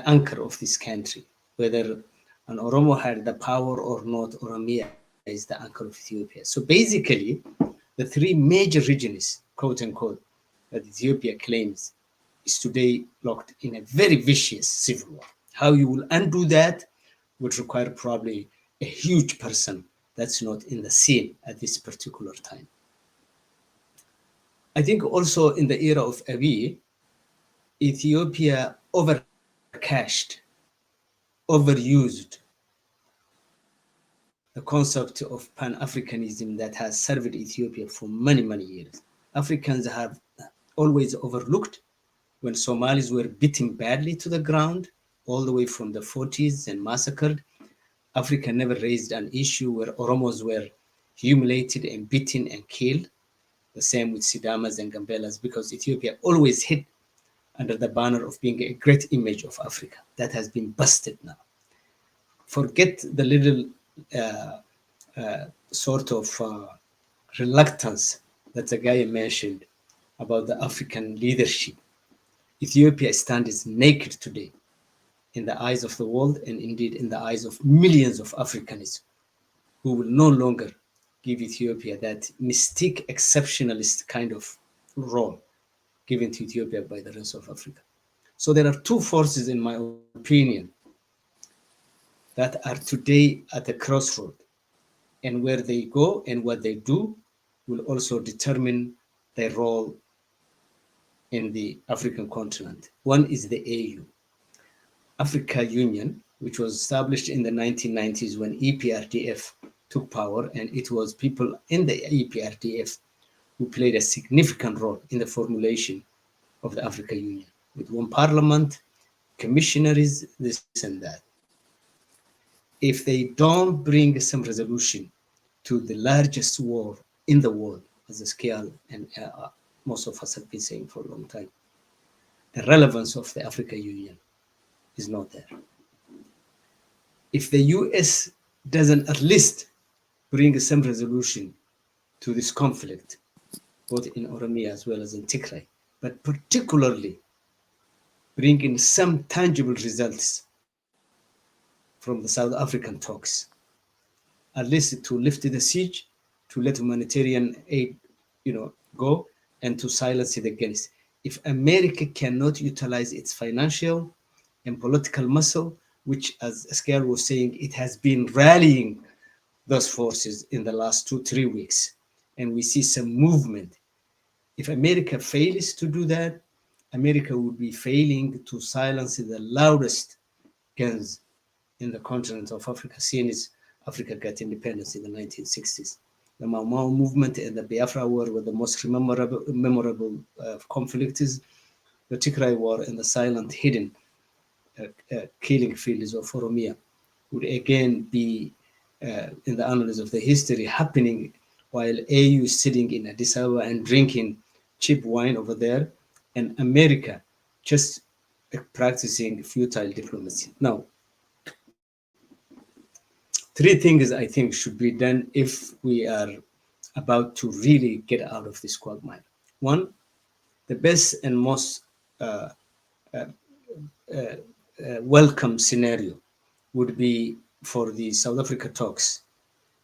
anchor of this country. Whether an Oromo had the power or not, Oromia is the anchor of Ethiopia. So basically, the three major regions, quote unquote, that Ethiopia claims is today locked in a very vicious civil war. How you will undo that would require probably a huge person that's not in the scene at this particular time. I think also in the era of Abiy, Ethiopia overcashed, overused the concept of Pan-Africanism that has served Ethiopia for many, many years. Africans have always overlooked when Somalis were beaten badly to the ground, all the way from the 40s and massacred. Africa never raised an issue where Oromos were humiliated and beaten and killed. The same with Sidamas and Gambelas, because Ethiopia always hid under the banner of being a great image of Africa. That has been busted now. Forget the little sort of reluctance that the guy mentioned about the African leadership. Ethiopia stands naked today in the eyes of the world, and indeed in the eyes of millions of Africans who will no longer give Ethiopia that mystique exceptionalist kind of role given to Ethiopia by the rest of Africa. So there are two forces, in my opinion, that are today at a crossroad, and where they go and what they do will also determine their role in the African continent. One is the AU, Africa Union, which was established in the 1990s when EPRDF took power, and it was people in the EPRDF who played a significant role in the formulation of the Africa Union, with one parliament, commissionaries, this and that. If they don't bring some resolution to the largest war in the world, as a scale, and most of us have been saying for a long time, the relevance of the Africa Union is not there. If the US doesn't at least bring some resolution to this conflict, both in Oromia as well as in Tigray, but particularly bringing some tangible results from the South African talks, at least to lift the siege, to let humanitarian aid, go, and to silence it against. If America cannot utilize its financial and political muscle, which, as Askar was saying, it has been rallying those forces in the last 2-3 weeks, and we see some movement. If America fails to do that, America would be failing to silence the loudest guns in the continent of Africa, seeing as Africa got independence in the 1960s. The Mau Mau movement and the Biafra War were the most memorable conflicts. The Tigray War and the silent, hidden killing fields of Oromia would again be in the annals of the history happening while AU is sitting in Addis Ababa and drinking cheap wine over there, and America just practicing futile diplomacy. Now, three things I think should be done if we are about to really get out of this quagmire. One, the best and most welcome scenario would be for the South Africa talks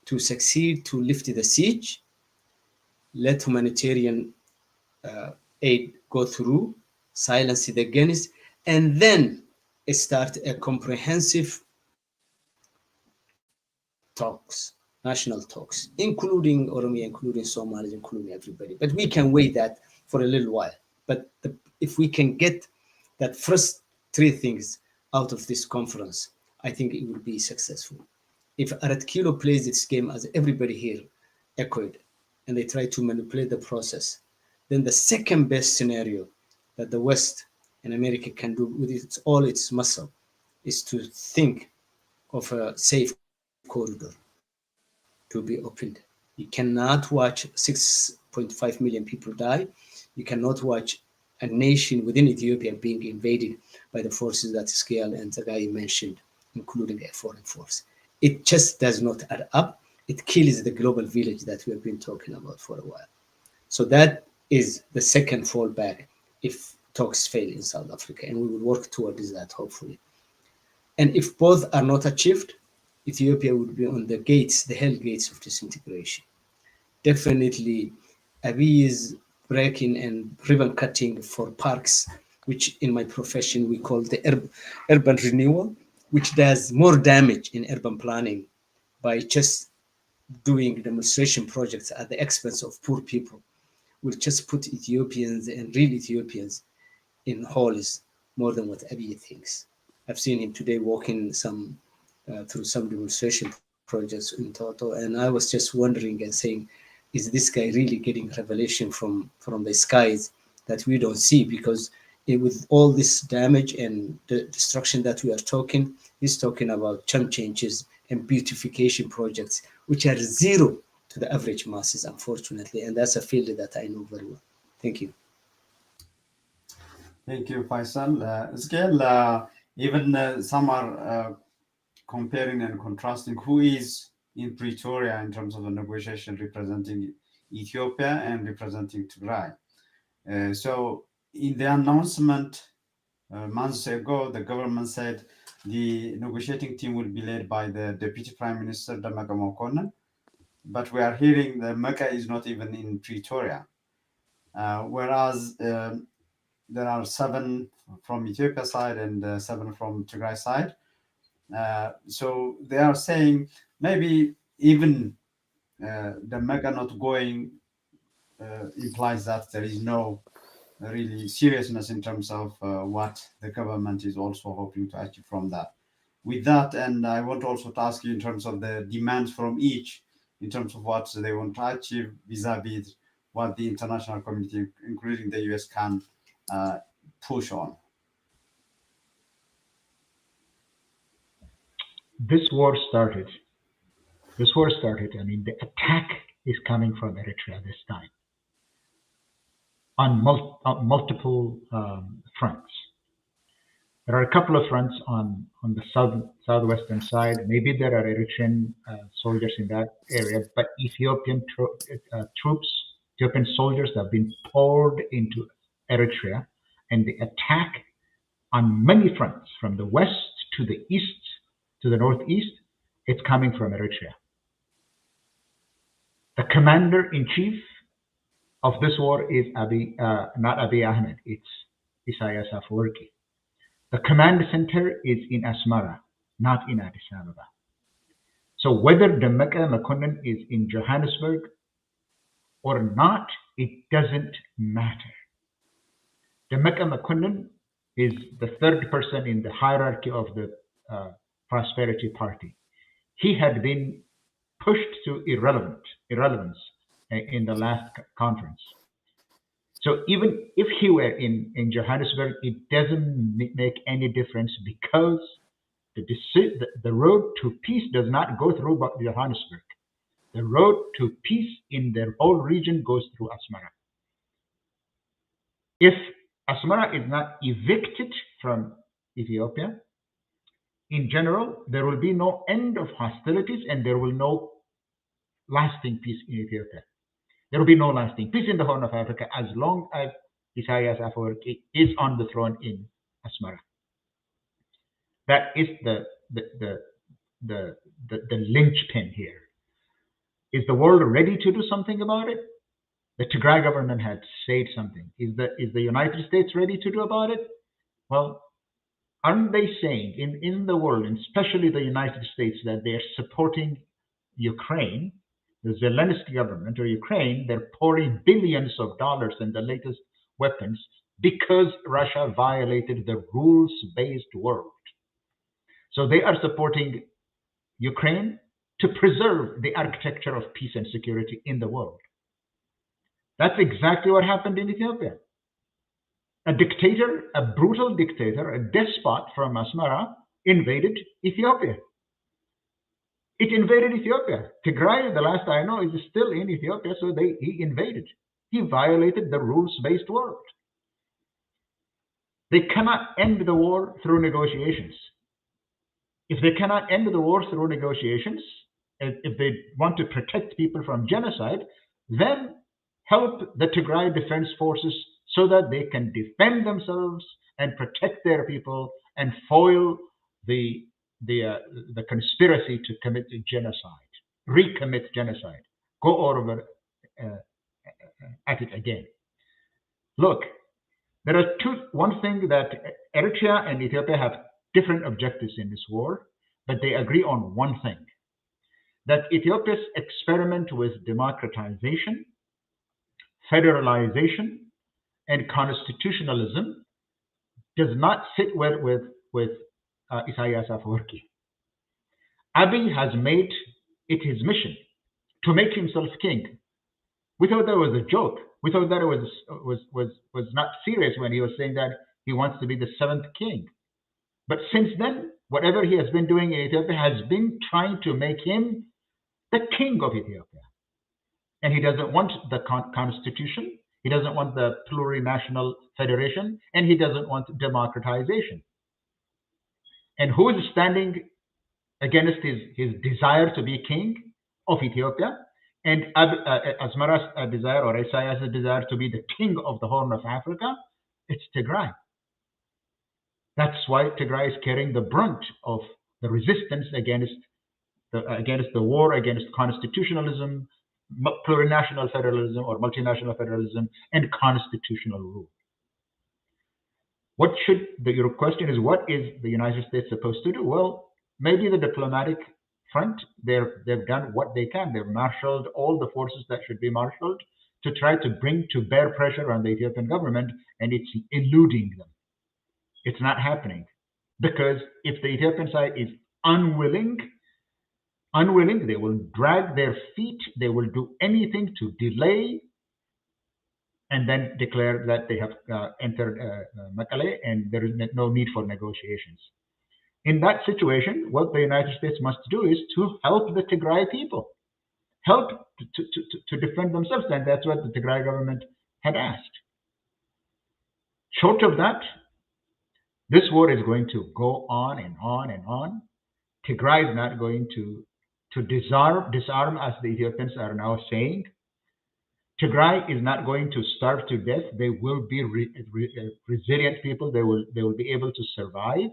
to succeed, to lift the siege, let humanitarian aid go through, silence it against, and then start a comprehensive talks, national talks, including Oromia, including Somalis, including everybody. But we can wait that for a little while. But if we can get that first three things out of this conference, I think it will be successful. If Arat Kilo plays its game, as everybody here echoed, and they try to manipulate the process, then the second best scenario that the West and America can do with all its muscle is to think of a safe corridor to be opened. You cannot watch 6.5 million people die. You cannot watch a nation within Ethiopia being invaded by the forces that Scale and Zagai mentioned, including a foreign force. It just does not add up. It kills the global village that we have been talking about for a while. So that is the second fallback if talks fail in South Africa, and we will work towards that hopefully. And if both are not achieved, Ethiopia would be on the gates, the hell gates of disintegration. Definitely, Abiy is breaking and ribbon cutting for parks, which in my profession we call the urban renewal, which does more damage in urban planning by just doing demonstration projects at the expense of poor people. Will just put Ethiopians and real Ethiopians in holes more than what Abiy thinks. I've seen him today walking some through some demonstration projects in Toto, and I was just wondering and saying, is this guy really getting revelation from the skies that we don't see? Because with all this damage and the destruction that we are talking, he's talking about chunk changes and beautification projects, which are zero to the average masses, unfortunately, and that's a field that I know very well. Thank you. Thank you, Faisal. Scale, even some are comparing and contrasting who is in Pretoria in terms of the negotiation representing Ethiopia and representing Tigray. So in the announcement months ago, the government said the negotiating team will be led by the Deputy Prime Minister Damaga Mokonnen, but we are hearing that Mecca is not even in Pretoria, whereas there are 7 from Ethiopia side and 7 from Tigray side. So they are saying maybe even the mega not going implies that there is no really seriousness in terms of what the government is also hoping to achieve from that. With that, and I want also to ask you in terms of the demands from each, in terms of what they want to achieve vis-a-vis what the international community, including the US, can push on. This war started. I mean, the attack is coming from Eritrea this time on multiple fronts. There are a couple of fronts on the southwestern side. Maybe there are Eritrean soldiers in that area, but Ethiopian troops, Ethiopian soldiers have been poured into Eritrea, and the attack on many fronts, from the west to the east to the northeast, it's coming from Eritrea. The commander-in-chief of this war is not Abiy Ahmed, it's Isaias Afwerki. The command center is in Asmara, not in Addis Ababa. So whether Mekelle Mekonnen is in Johannesburg or not, it doesn't matter. Mekelle Mekonnen is the third person in the hierarchy of the Prosperity Party. He had been pushed to irrelevance in the last conference. So even if he were in Johannesburg, it doesn't make any difference, because the road to peace does not go through Johannesburg. The road to peace in the whole region goes through Asmara. If Asmara is not evicted from Ethiopia, in general, there will be no end of hostilities and there will be no lasting peace in Ethiopia. There will be no lasting peace in the Horn of Africa as long as Isaias Afwerki is on the throne in Asmara. That is the linchpin here. Is the world ready to do something about it? The Tigray government had said something. Is the United States ready to do about it? Well, aren't they saying in the world, and especially the United States, that they are supporting Ukraine? The Zelensky government or Ukraine, they're pouring billions of dollars in the latest weapons because Russia violated the rules-based world. So they are supporting Ukraine to preserve the architecture of peace and security in the world. That's exactly what happened in Ethiopia. A dictator, a brutal dictator, a despot from Asmara invaded Ethiopia. It invaded Ethiopia. Tigray, the last I know, is still in Ethiopia, so he invaded. He violated the rules-based world. They cannot end the war through negotiations. If they cannot end the war through negotiations, if they want to protect people from genocide, then help the Tigray Defense Forces so that they can defend themselves and protect their people and foil the conspiracy to commit genocide, recommit genocide, go over at it again. Look, there are one thing that Eritrea and Ethiopia have different objectives in this war, but they agree on one thing, that Ethiopia's experiment with democratization, federalization, and constitutionalism does not sit well with Isaias Afwerki. Abiy has made it his mission to make himself king. We thought that was a joke. We thought that it was not serious when he was saying that he wants to be the seventh king. But since then, whatever he has been doing in Ethiopia has been trying to make him the king of Ethiopia. And he doesn't want the constitution, he doesn't want the plurinational federation, and he doesn't want democratization. And who is standing against his desire to be king of Ethiopia? And Asmara's desire, or Isaiah's desire to be the king of the Horn of Africa, it's Tigray. That's why Tigray is carrying the brunt of the resistance against the war against constitutionalism, plurinational federalism or multinational federalism, and constitutional rule. Your question is, what is the United States supposed to do? Well, maybe the diplomatic front, they've done what they can. They've marshaled all the forces that should be marshaled to try to bring to bear pressure on the Ethiopian government, and it's eluding them. It's not happening, because if the Ethiopian side is unwilling, they will drag their feet, they will do anything to delay, and then declare that they have entered Mekelle and there is no need for negotiations. In that situation, what the United States must do is to help the Tigray people, help to defend themselves, and that's what the Tigray government had asked. Short of that, this war is going to go on and on and on. Tigray is not going to disarm, as the Ethiopians are now saying. Tigray is not going to starve to death. They will be resilient people. They will be able to survive.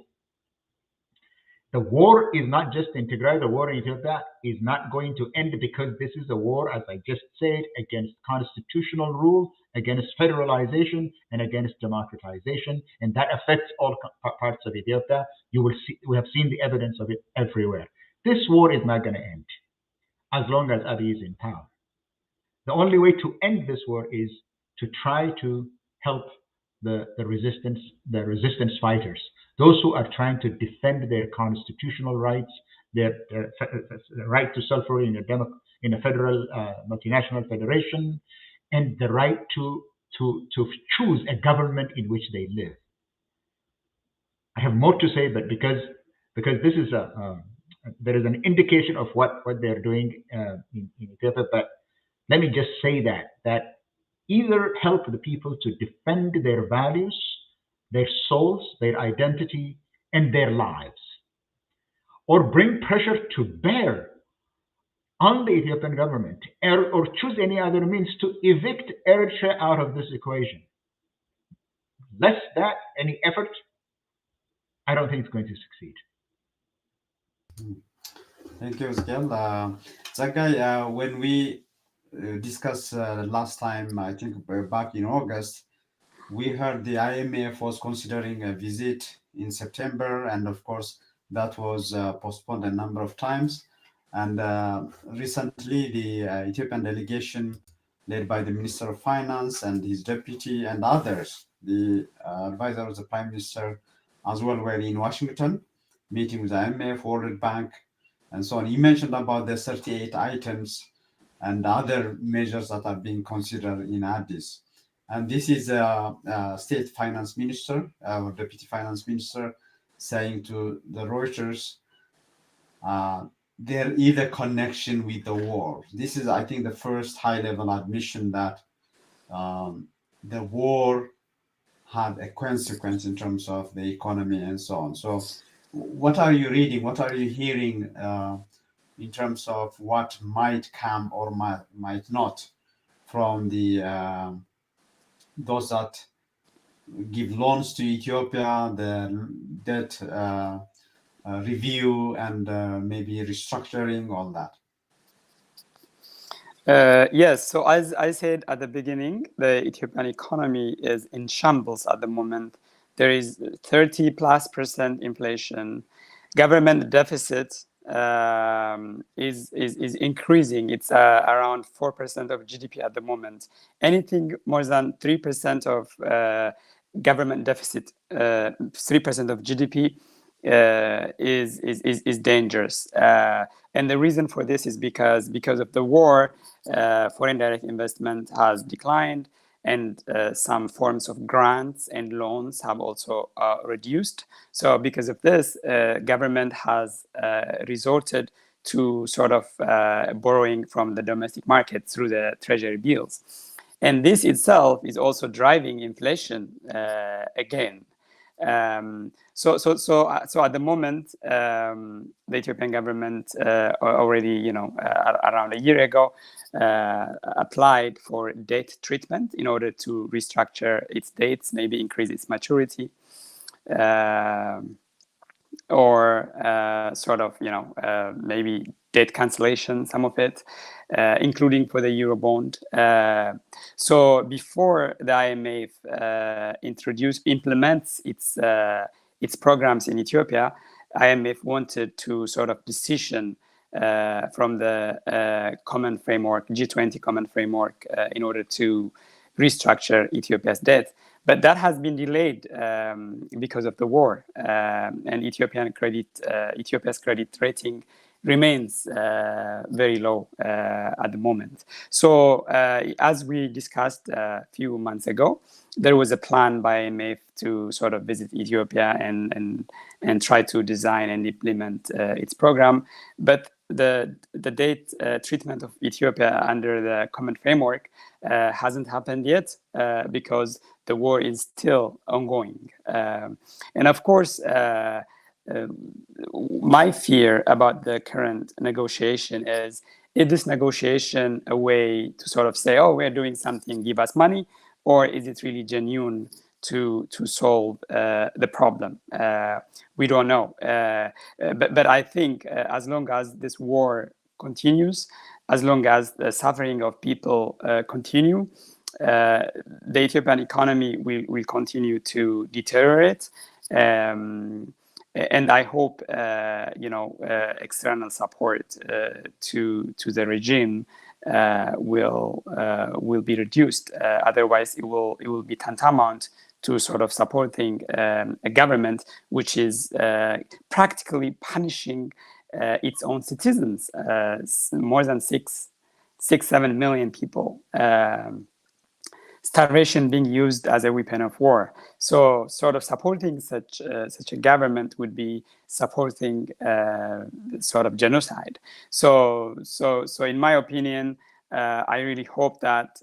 The war is not just in Tigray. The war in Ethiopia is not going to end, because this is a war, as I just said, against constitutional rule, against federalization, and against democratization, and that affects all parts of Ethiopia. We have seen the evidence of it everywhere. This war is not going to end as long as Abiy is in power. The only way to end this war is to try to help the resistance fighters, those who are trying to defend their constitutional rights, their right to self-rule in a federal multinational federation, and the right to choose a government in which they live. I have more to say, but because this is there is an indication of what they're doing in Ethiopia, but let me just say that either help the people to defend their values, their souls, their identity, and their lives, or bring pressure to bear on the Ethiopian government, or choose any other means to evict Eritrea out of this equation. Less that, any effort, I don't think it's going to succeed. Thank you, Mekelle. Zagai, when we discussed last time, I think back in August, we heard the IMF was considering a visit in September, and of course that was postponed a number of times. And recently the Ethiopian delegation, led by the Minister of Finance and his deputy and others, the advisor of the Prime Minister as well, were in Washington, meeting with the IMF, World Bank, and so on. He mentioned about the 38 items and other measures that are being considered in Addis. And this is a state finance minister, or deputy finance minister, saying to the Reuters, there is a connection with the war. This is, I think, the first high-level admission that the war had a consequence in terms of the economy and so on. So what are you reading? What are you hearing in terms of what might come or might not from the those that give loans to Ethiopia, the debt review and maybe restructuring, all that? Yes, so as I said at the beginning, the Ethiopian economy is in shambles at the moment. There is 30+% inflation. Government deficit is increasing. It's around 4% of GDP at the moment. Anything more than 3% of government deficit, 3% of GDP is dangerous. And the reason for this is because of the war, foreign direct investment has declined, and some forms of grants and loans have also reduced. So because of this, government has resorted to sort of borrowing from the domestic market through the treasury bills. And this itself is also driving inflation again. So at the moment, the Ethiopian government already, around a year ago, applied for debt treatment in order to restructure its debts, maybe increase its maturity, or sort of, maybe debt cancellation, some of it, including for the Eurobond. So before the IMF implements its programs in Ethiopia, IMF wanted to sort of decision from the common framework, G20 common framework, in order to restructure Ethiopia's debt. But that has been delayed because of the war, and Ethiopia's credit rating remains very low at the moment. So as we discussed a few months ago, there was a plan by IMF to sort of visit Ethiopia and try to design and implement its program. But the debt treatment of Ethiopia under the common framework hasn't happened yet because the war is still ongoing. And of course, my fear about the current negotiation is this negotiation a way to sort of say, oh, we're doing something, give us money, or is it really genuine to solve the problem? We don't know. But I think as long as this war continues, as long as the suffering of people continue, the Ethiopian economy will continue to deteriorate. And I hope, external support to the regime will be reduced. Otherwise, it will be tantamount to sort of supporting a government which is practically punishing its own citizens, more than 7 million people. Starvation being used as a weapon of war. So, sort of supporting such a government would be supporting sort of genocide. So in my opinion, I really hope that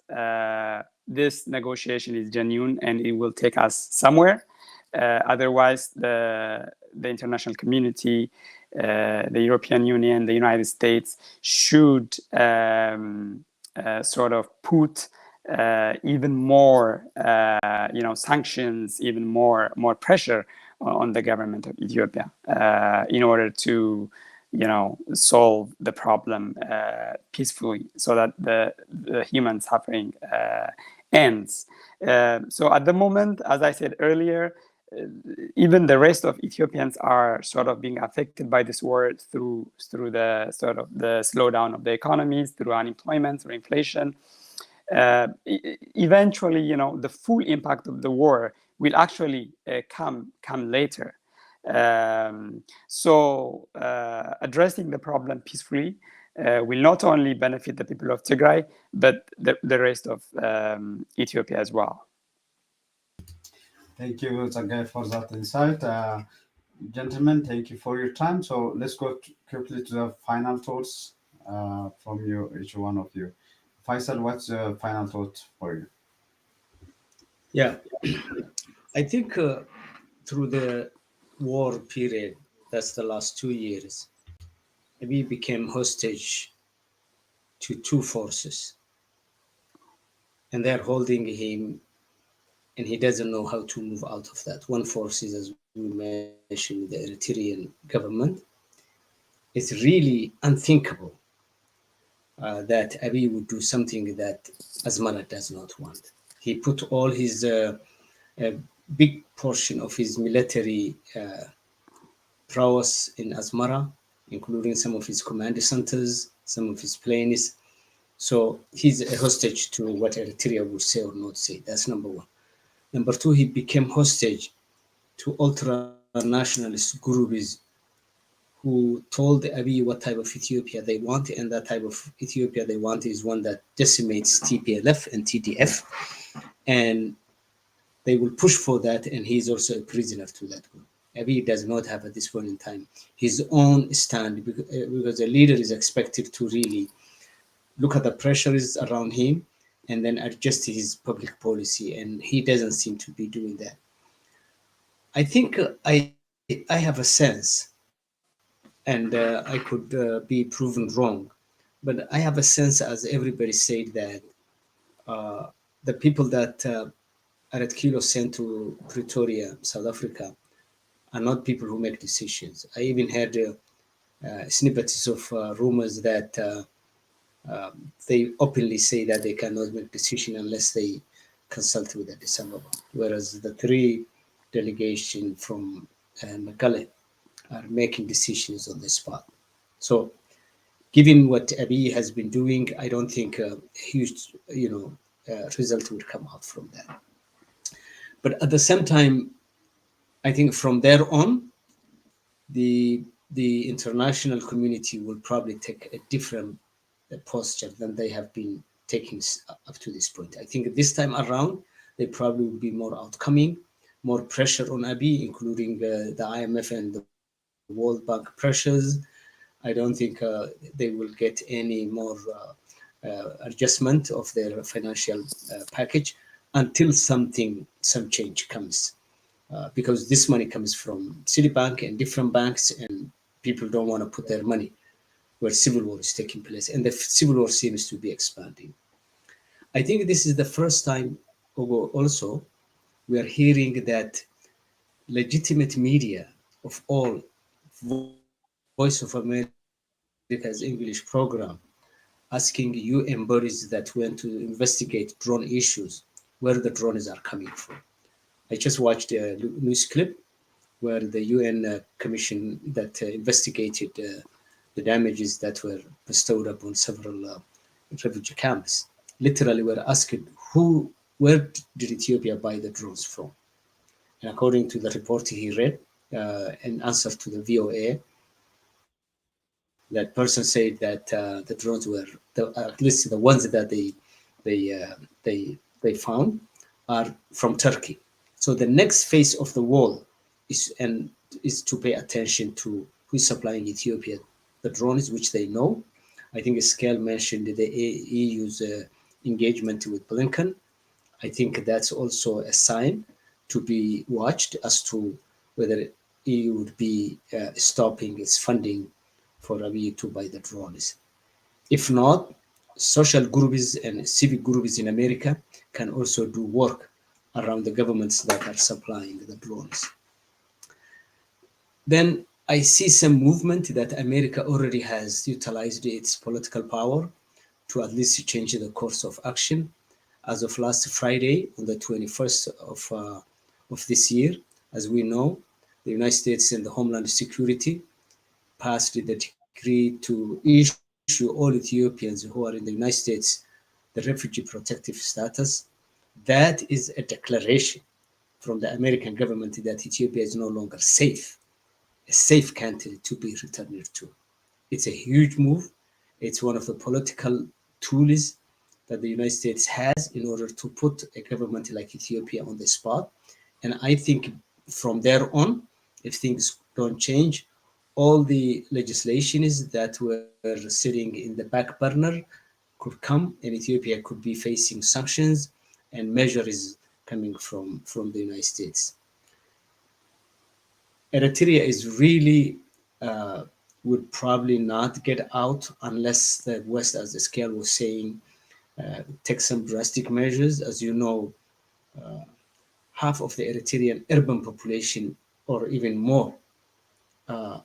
this negotiation is genuine and it will take us somewhere. Otherwise, the international community, the European Union, the United States should sort of put even more, sanctions, even more pressure on the government of Ethiopia in order to, solve the problem peacefully, so that the human suffering ends. So at the moment, as I said earlier, even the rest of Ethiopians are sort of being affected by this war through the sort of the slowdown of the economies, through unemployment, through inflation. Eventually, the full impact of the war will actually come later. So addressing the problem peacefully will not only benefit the people of Tigray, but the rest of Ethiopia as well. Thank you, Zagay, for that insight. Gentlemen, thank you for your time. So let's go quickly to the final thoughts from each one of you. Faisal, what's the final thought for you? Yeah, I think through the war period, that's the last 2 years, Abiy became hostage to two forces, and they're holding him, and he doesn't know how to move out of that. One force is, as we mentioned, the Eritrean government. It's really unthinkable that Abiy would do something that Asmara does not want. He put all his big portion of his military prowess in Asmara, including some of his command centers, some of his planes. So he's a hostage to what Eritrea would say or not say. That's number one. Number two, he became hostage to ultra-nationalist groups who told Abiy what type of Ethiopia they want, and that type of Ethiopia they want is one that decimates TPLF and TDF, and they will push for that, and he's also a prisoner to that group. Abiy does not have at this point in time his own stand, because a leader is expected to really look at the pressures around him and then adjust his public policy, and he doesn't seem to be doing that. I think I have a sense, and I could be proven wrong, but I have a sense, as everybody said, that the people that are at Kilo sent to Pretoria, South Africa, are not people who make decisions. I even heard snippets of rumors that they openly say that they cannot make decision unless they consult with Addis Ababa, whereas the three delegation from Mekelle are making decisions on the spot. So, given what Abiy has been doing, I don't think a huge, result would come out from that. But at the same time, I think from there on, the international community will probably take a different posture than they have been taking up to this point. I think this time around, they probably will be more outcoming, more pressure on Abiy, including the IMF and the World Bank pressures. I don't think they will get any more adjustment of their financial package until some change comes. Because this money comes from Citibank and different banks, and people don't want to put their money where civil war is taking place, and the civil war seems to be expanding. I think this is the first time also we are hearing that legitimate media of all, Voice of America's English program, asking UN bodies that went to investigate drone issues, where the drones are coming from. I just watched a news clip where the UN commission that investigated the damages that were bestowed upon several refugee camps literally were asked, where did Ethiopia buy the drones from? And according to the report he read, in answer to the VOA, that person said that the drones were, at least the ones that they found, are from Turkey. So the next phase of the wall is to pay attention to who is supplying Ethiopia the drones, which they know. I think Scale mentioned the EU's engagement with Blinken. I think that's also a sign to be watched as to whether EU would be stopping its funding for Abiy to buy the drones. If not, social groups and civic groups in America can also do work around the governments that are supplying the drones. Then I see some movement that America already has utilized its political power to at least change the course of action. As of last Friday, on the 21st of this year, as we know, the United States and the Homeland Security passed the decree to issue all Ethiopians who are in the United States the refugee protective status. That is a declaration from the American government that Ethiopia is no longer a safe country to be returned to. It's a huge move. It's one of the political tools that the United States has in order to put a government like Ethiopia on the spot. And I think from there on, if things don't change, all the legislations that were sitting in the back burner could come, and Ethiopia could be facing sanctions and measures coming from the United States. Eritrea is really would probably not get out unless the West, as the scale was saying, take some drastic measures. As you know, half of the Eritrean urban population, or even more, uh,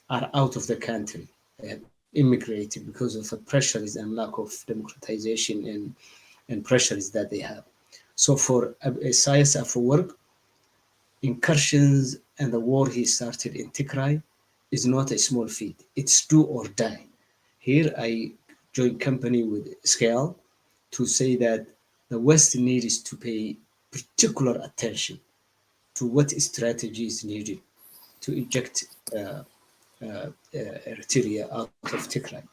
are out of the country. They have immigrated because of the pressures and lack of democratization and pressures that they have. So for Isaias Afwerki, incursions and the war he started in Tigray is not a small feat. It's do or die. Here I join company with Scale to say that the West needs to pay particular attention to what strategy is needed to eject Eritrea out of Tigray.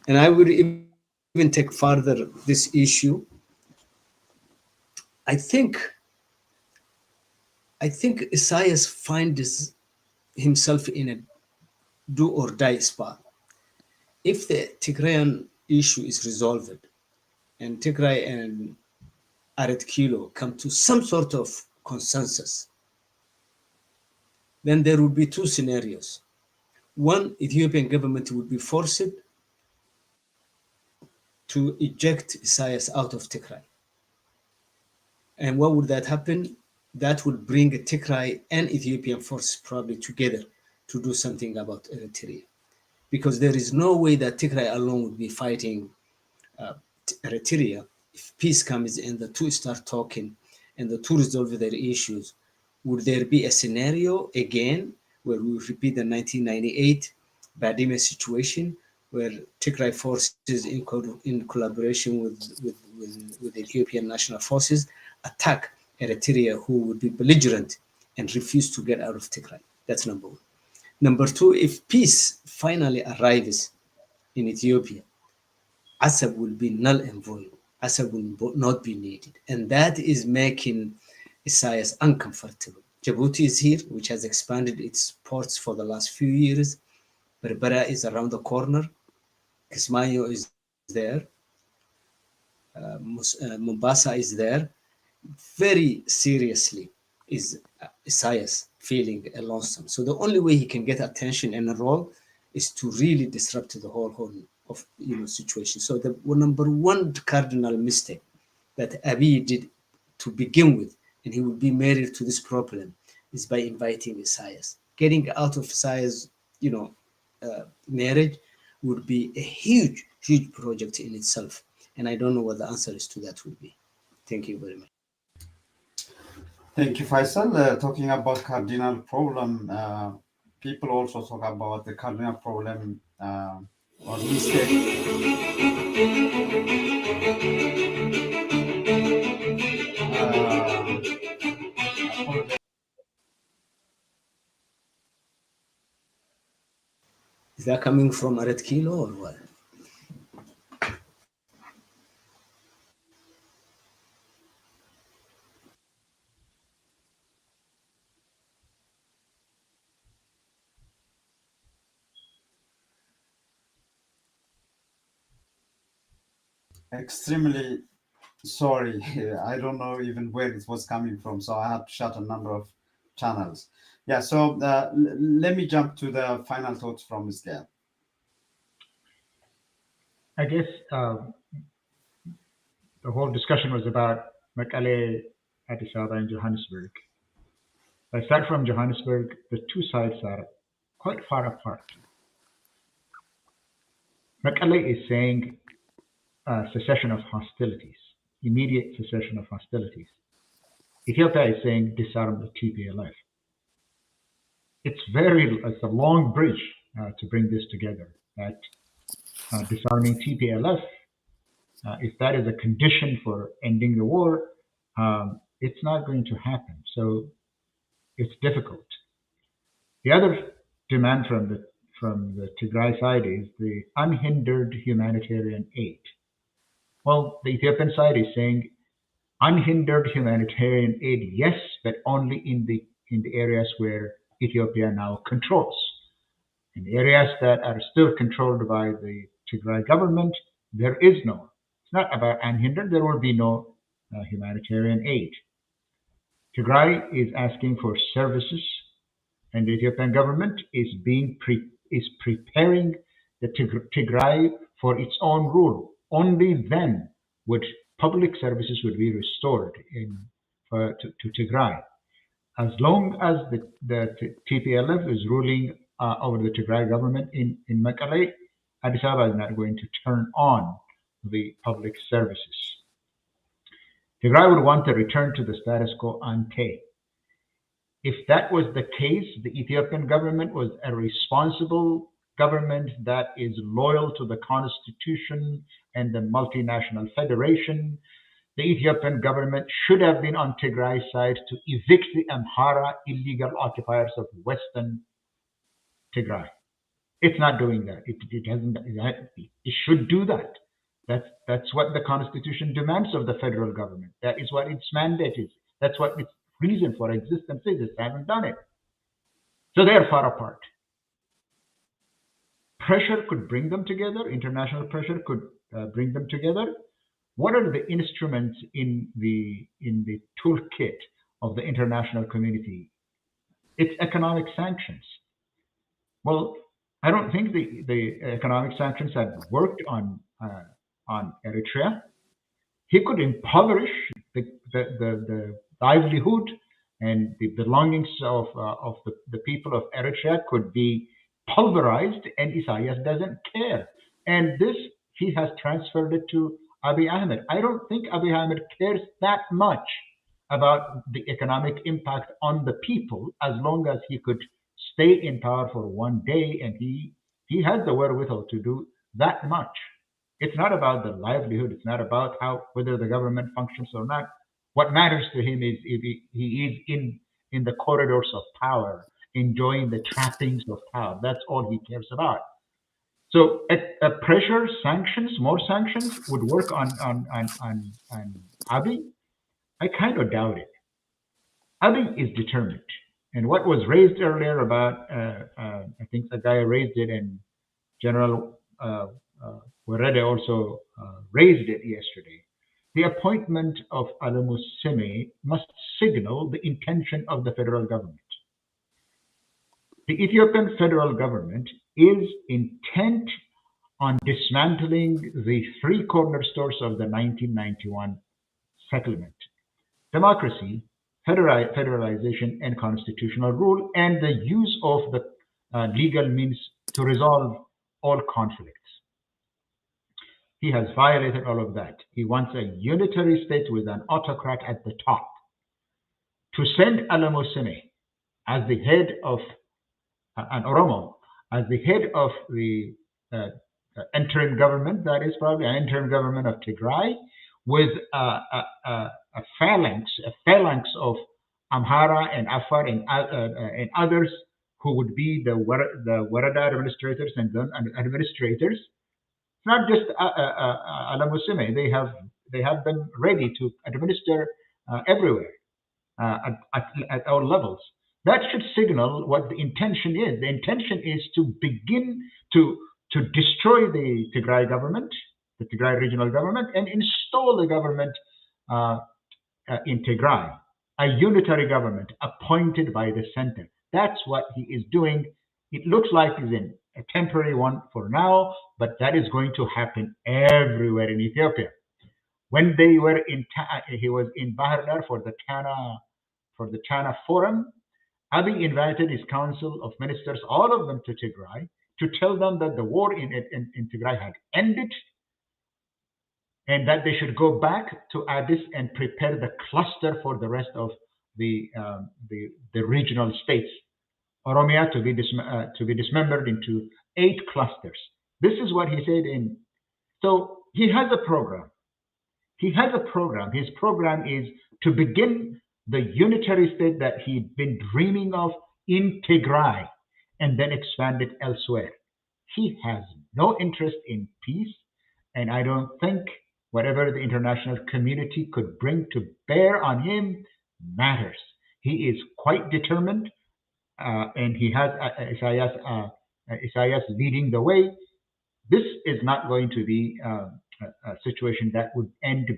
And I would even take further this issue. I think Isaias finds himself in a do or die spot. If the Tigrayan issue is resolved and Tigray and Aret Kilo come to some sort of consensus, then there would be two scenarios. One, Ethiopian government would be forced to eject Isaias out of Tigray. And what would that happen? That would bring Tigray and Ethiopian forces probably together to do something about Eritrea. Because there is no way that Tigray alone would be fighting Eritrea. If peace comes and the two start talking and the two resolve their issues, would there be a scenario again where we repeat the 1998 Badime situation, where Tigray forces in collaboration with the Ethiopian National Forces attack Eritrea, who would be belligerent and refuse to get out of Tigray? That's number one. Number two, if peace finally arrives in Ethiopia, Assad will be null and void. Assad will not be needed. And that is making Isaias uncomfortable. Djibouti is here, which has expanded its ports for the last few years. Berbera is around the corner. Kismayo is there. Mombasa is there. Very seriously is Isaias feeling lonesome. So the only way he can get attention and a role is to really disrupt the whole of situation. So the number one cardinal mistake that Abiy did to begin with, and he would be married to this problem, is by inviting Isaias. Getting out of Isaias, marriage would be a huge, huge project in itself. And I don't know what the answer is to that would be. Thank you very much. Thank you, Faisal. Talking about cardinal problem, people also talk about the cardinal problem or mistake. Is that coming from Aret Kilo or what? Extremely sorry. I don't know even where it was coming from, so I had to shut a number of channels. Yeah, so let me jump to the final thoughts from Mr. I guess the whole discussion was about Mekelle, Addis Ababa, and Johannesburg. If I start from Johannesburg, the two sides are quite far apart. Mekelle is saying cessation of hostilities, immediate cessation of hostilities. Ethiopia is saying disarm the TPLF. It's a long bridge to bring this together. That disarming TPLF, if that is a condition for ending the war, it's not going to happen. So it's difficult. The other demand from the Tigray side is the unhindered humanitarian aid. Well, the Ethiopian side is saying unhindered humanitarian aid, yes, but only in the areas where Ethiopia now controls. In areas that are still controlled by the Tigray government, there is no. It's not about unhindered. There will be no humanitarian aid. Tigray is asking for services and the Ethiopian government is preparing the Tigray for its own rule. Only then would public services would be restored to Tigray. As long as the TPLF is ruling over the Tigray government in Mekelle, Addis Ababa is not going to turn on the public services. Tigray would want to return to the status quo ante. If that was the case, the Ethiopian government was a responsible government that is loyal to the constitution and the multinational federation. The Ethiopian government should have been on Tigray's side to evict the Amhara illegal occupiers of Western Tigray. It's not doing that. It hasn't. It should do that. That's what the constitution demands of the federal government. That is what its mandate is. That's what its reason for existence is. They haven't done it. So they're far apart. Pressure could bring them together. International pressure could bring them together. What are the instruments in the toolkit of the international community? It's economic sanctions. Well, I don't think the economic sanctions had worked on Eritrea. He could impoverish the livelihood and the belongings of the people of Eritrea could be pulverized, and Isaias doesn't care. And this he has transferred it to Abiy Ahmed. I don't think Abiy Ahmed cares that much about the economic impact on the people, as long as he could stay in power for one day, and he has the wherewithal to do that much. It's not about the livelihood. It's not about whether the government functions or not. What matters to him is if he is in the corridors of power, enjoying the trappings of power. That's all he cares about. So pressure, sanctions, more sanctions would work on Abiy. I kind of doubt it. Abiy is determined. And what was raised earlier about, I think the guy raised it, and General Werede also raised it yesterday. The appointment of Alamusime must signal the intention of the federal government. The Ethiopian federal government is intent on dismantling the three cornerstones of the 1991 settlement: democracy, federalization, and constitutional rule, and the use of the legal means to resolve all conflicts. He has violated all of that. He wants a unitary state with an autocrat at the top. To send Alamusime as the head of an Oromo, as the head of the interim government, that is probably an interim government of Tigray, with a phalanx of Amhara and Afar and others who would be the Warada administrators and then administrators. It's not just Alamusime. They have them ready to administer everywhere at all levels. That should signal what the intention is. The intention is to begin to destroy the Tigray government, the Tigray regional government, and install the government in Tigray, a unitary government appointed by the center. That's what he is doing. It looks like he's in a temporary one for now, but that is going to happen everywhere in Ethiopia. When they were he was in Bahir Dar for the Tana Forum. Abiy invited his council of ministers, all of them, to Tigray, to tell them that the war in Tigray had ended, and that they should go back to Addis and prepare the cluster for the rest of the regional states. Oromia to be dismembered into 8 clusters. This is what he said in. So he has a program. He has a program. His program is to begin the unitary state that he'd been dreaming of in Tigray and then expand it elsewhere. He has no interest in peace, and I don't think whatever the international community could bring to bear on him matters. He is quite determined, and he has Isaias leading the way. This is not going to be a situation that would end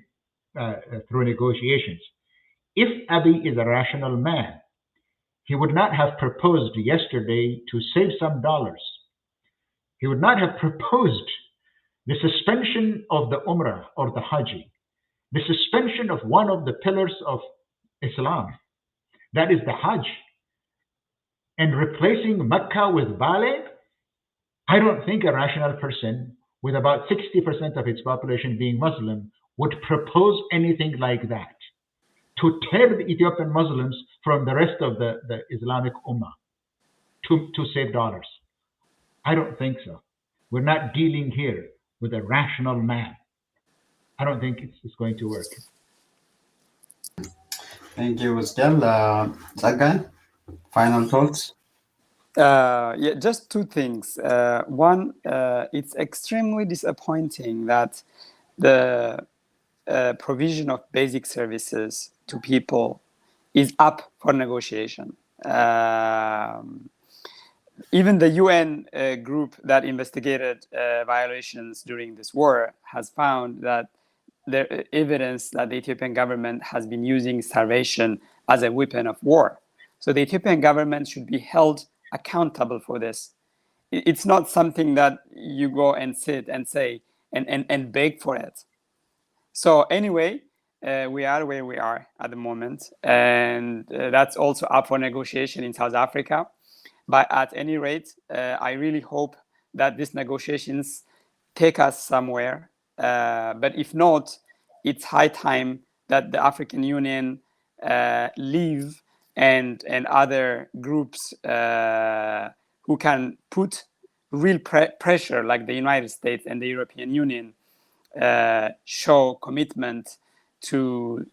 through negotiations. If Abiy is a rational man, he would not have proposed yesterday to save some dollars. He would not have proposed the suspension of the Umrah or the Hajj, the suspension of one of the pillars of Islam, that is the Hajj, and replacing Mecca with Bale. I don't think a rational person with about 60% of its population being Muslim would propose anything like that, to tear the Ethiopian Muslims from the rest of the Islamic Ummah to save dollars. I don't think so. We're not dealing here with a rational man. I don't think it's going to work. Thank you, Mekelle. Zagai, final thoughts? Yeah, just two things. One, it's extremely disappointing that the provision of basic services to people is up for negotiation. Even the UN group that investigated violations during this war has found that there is evidence that the Ethiopian government has been using starvation as a weapon of war. So the Ethiopian government should be held accountable for this. It's not something that you go and sit and say and beg for it. So anyway, we are where we are at the moment, and that's also up for negotiation in South Africa. But at any rate, I really hope that these negotiations take us somewhere. But if not, it's high time that the African Union leave and other groups who can put real pressure, like the United States and the European Union, show commitment to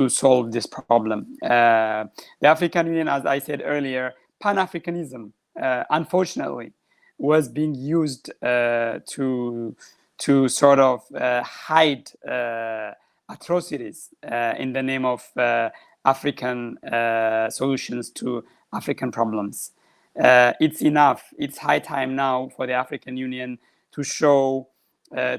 solve this problem. The African Union, as I said earlier, Pan-Africanism, unfortunately, was being used to sort of hide atrocities in the name of African solutions to African problems. It's enough. It's high time now for the African Union to show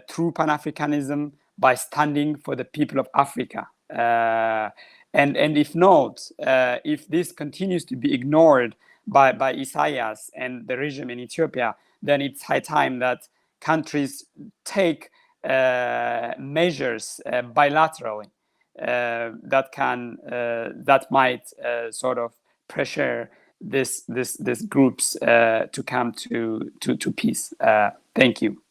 true Pan-Africanism by standing for the people of Africa. And if not, if this continues to be ignored by Isaias and the regime in Ethiopia, then it's high time that countries take measures bilaterally that might sort of pressure this groups to come to peace. Thank you.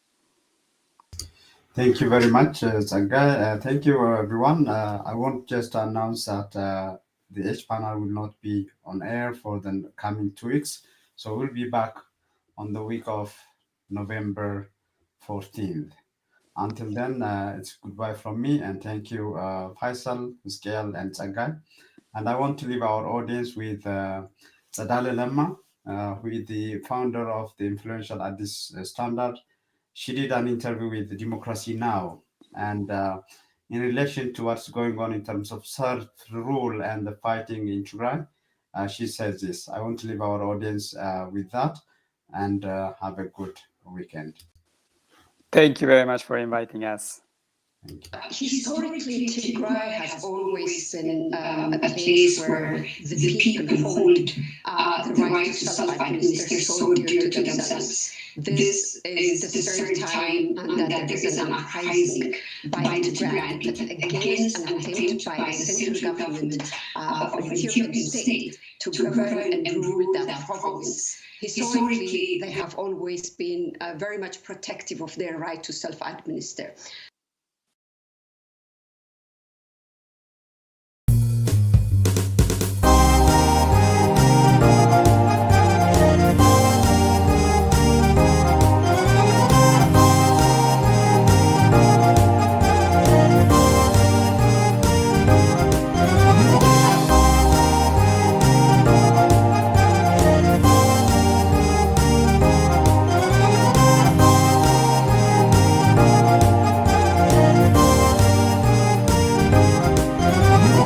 Thank you very much, Zagai. Thank you, everyone. I want just to announce that the H panel will not be on air for the coming 2 weeks. So we'll be back on the week of November 14th. Until then, it's goodbye from me, and thank you, Faisal, Mekelle, and Zagai. And I want to leave our audience with Zadale Lemma, who is the founder of the influential Addis Standard. She did an interview with Democracy Now! And in relation to what's going on in terms of self-rule and the fighting in Tigray, she says this. I want to leave our audience with that, and have a good weekend. Thank you very much for inviting us. Historically, Tigray has always been a place where the people hold the right to self-administer so dear to themselves. This is the third time that there is an uprising by Tigray against an attempt by the central government of the Ethiopian state to govern and rule that province. Historically, they have always been very much protective of their right to self-administer.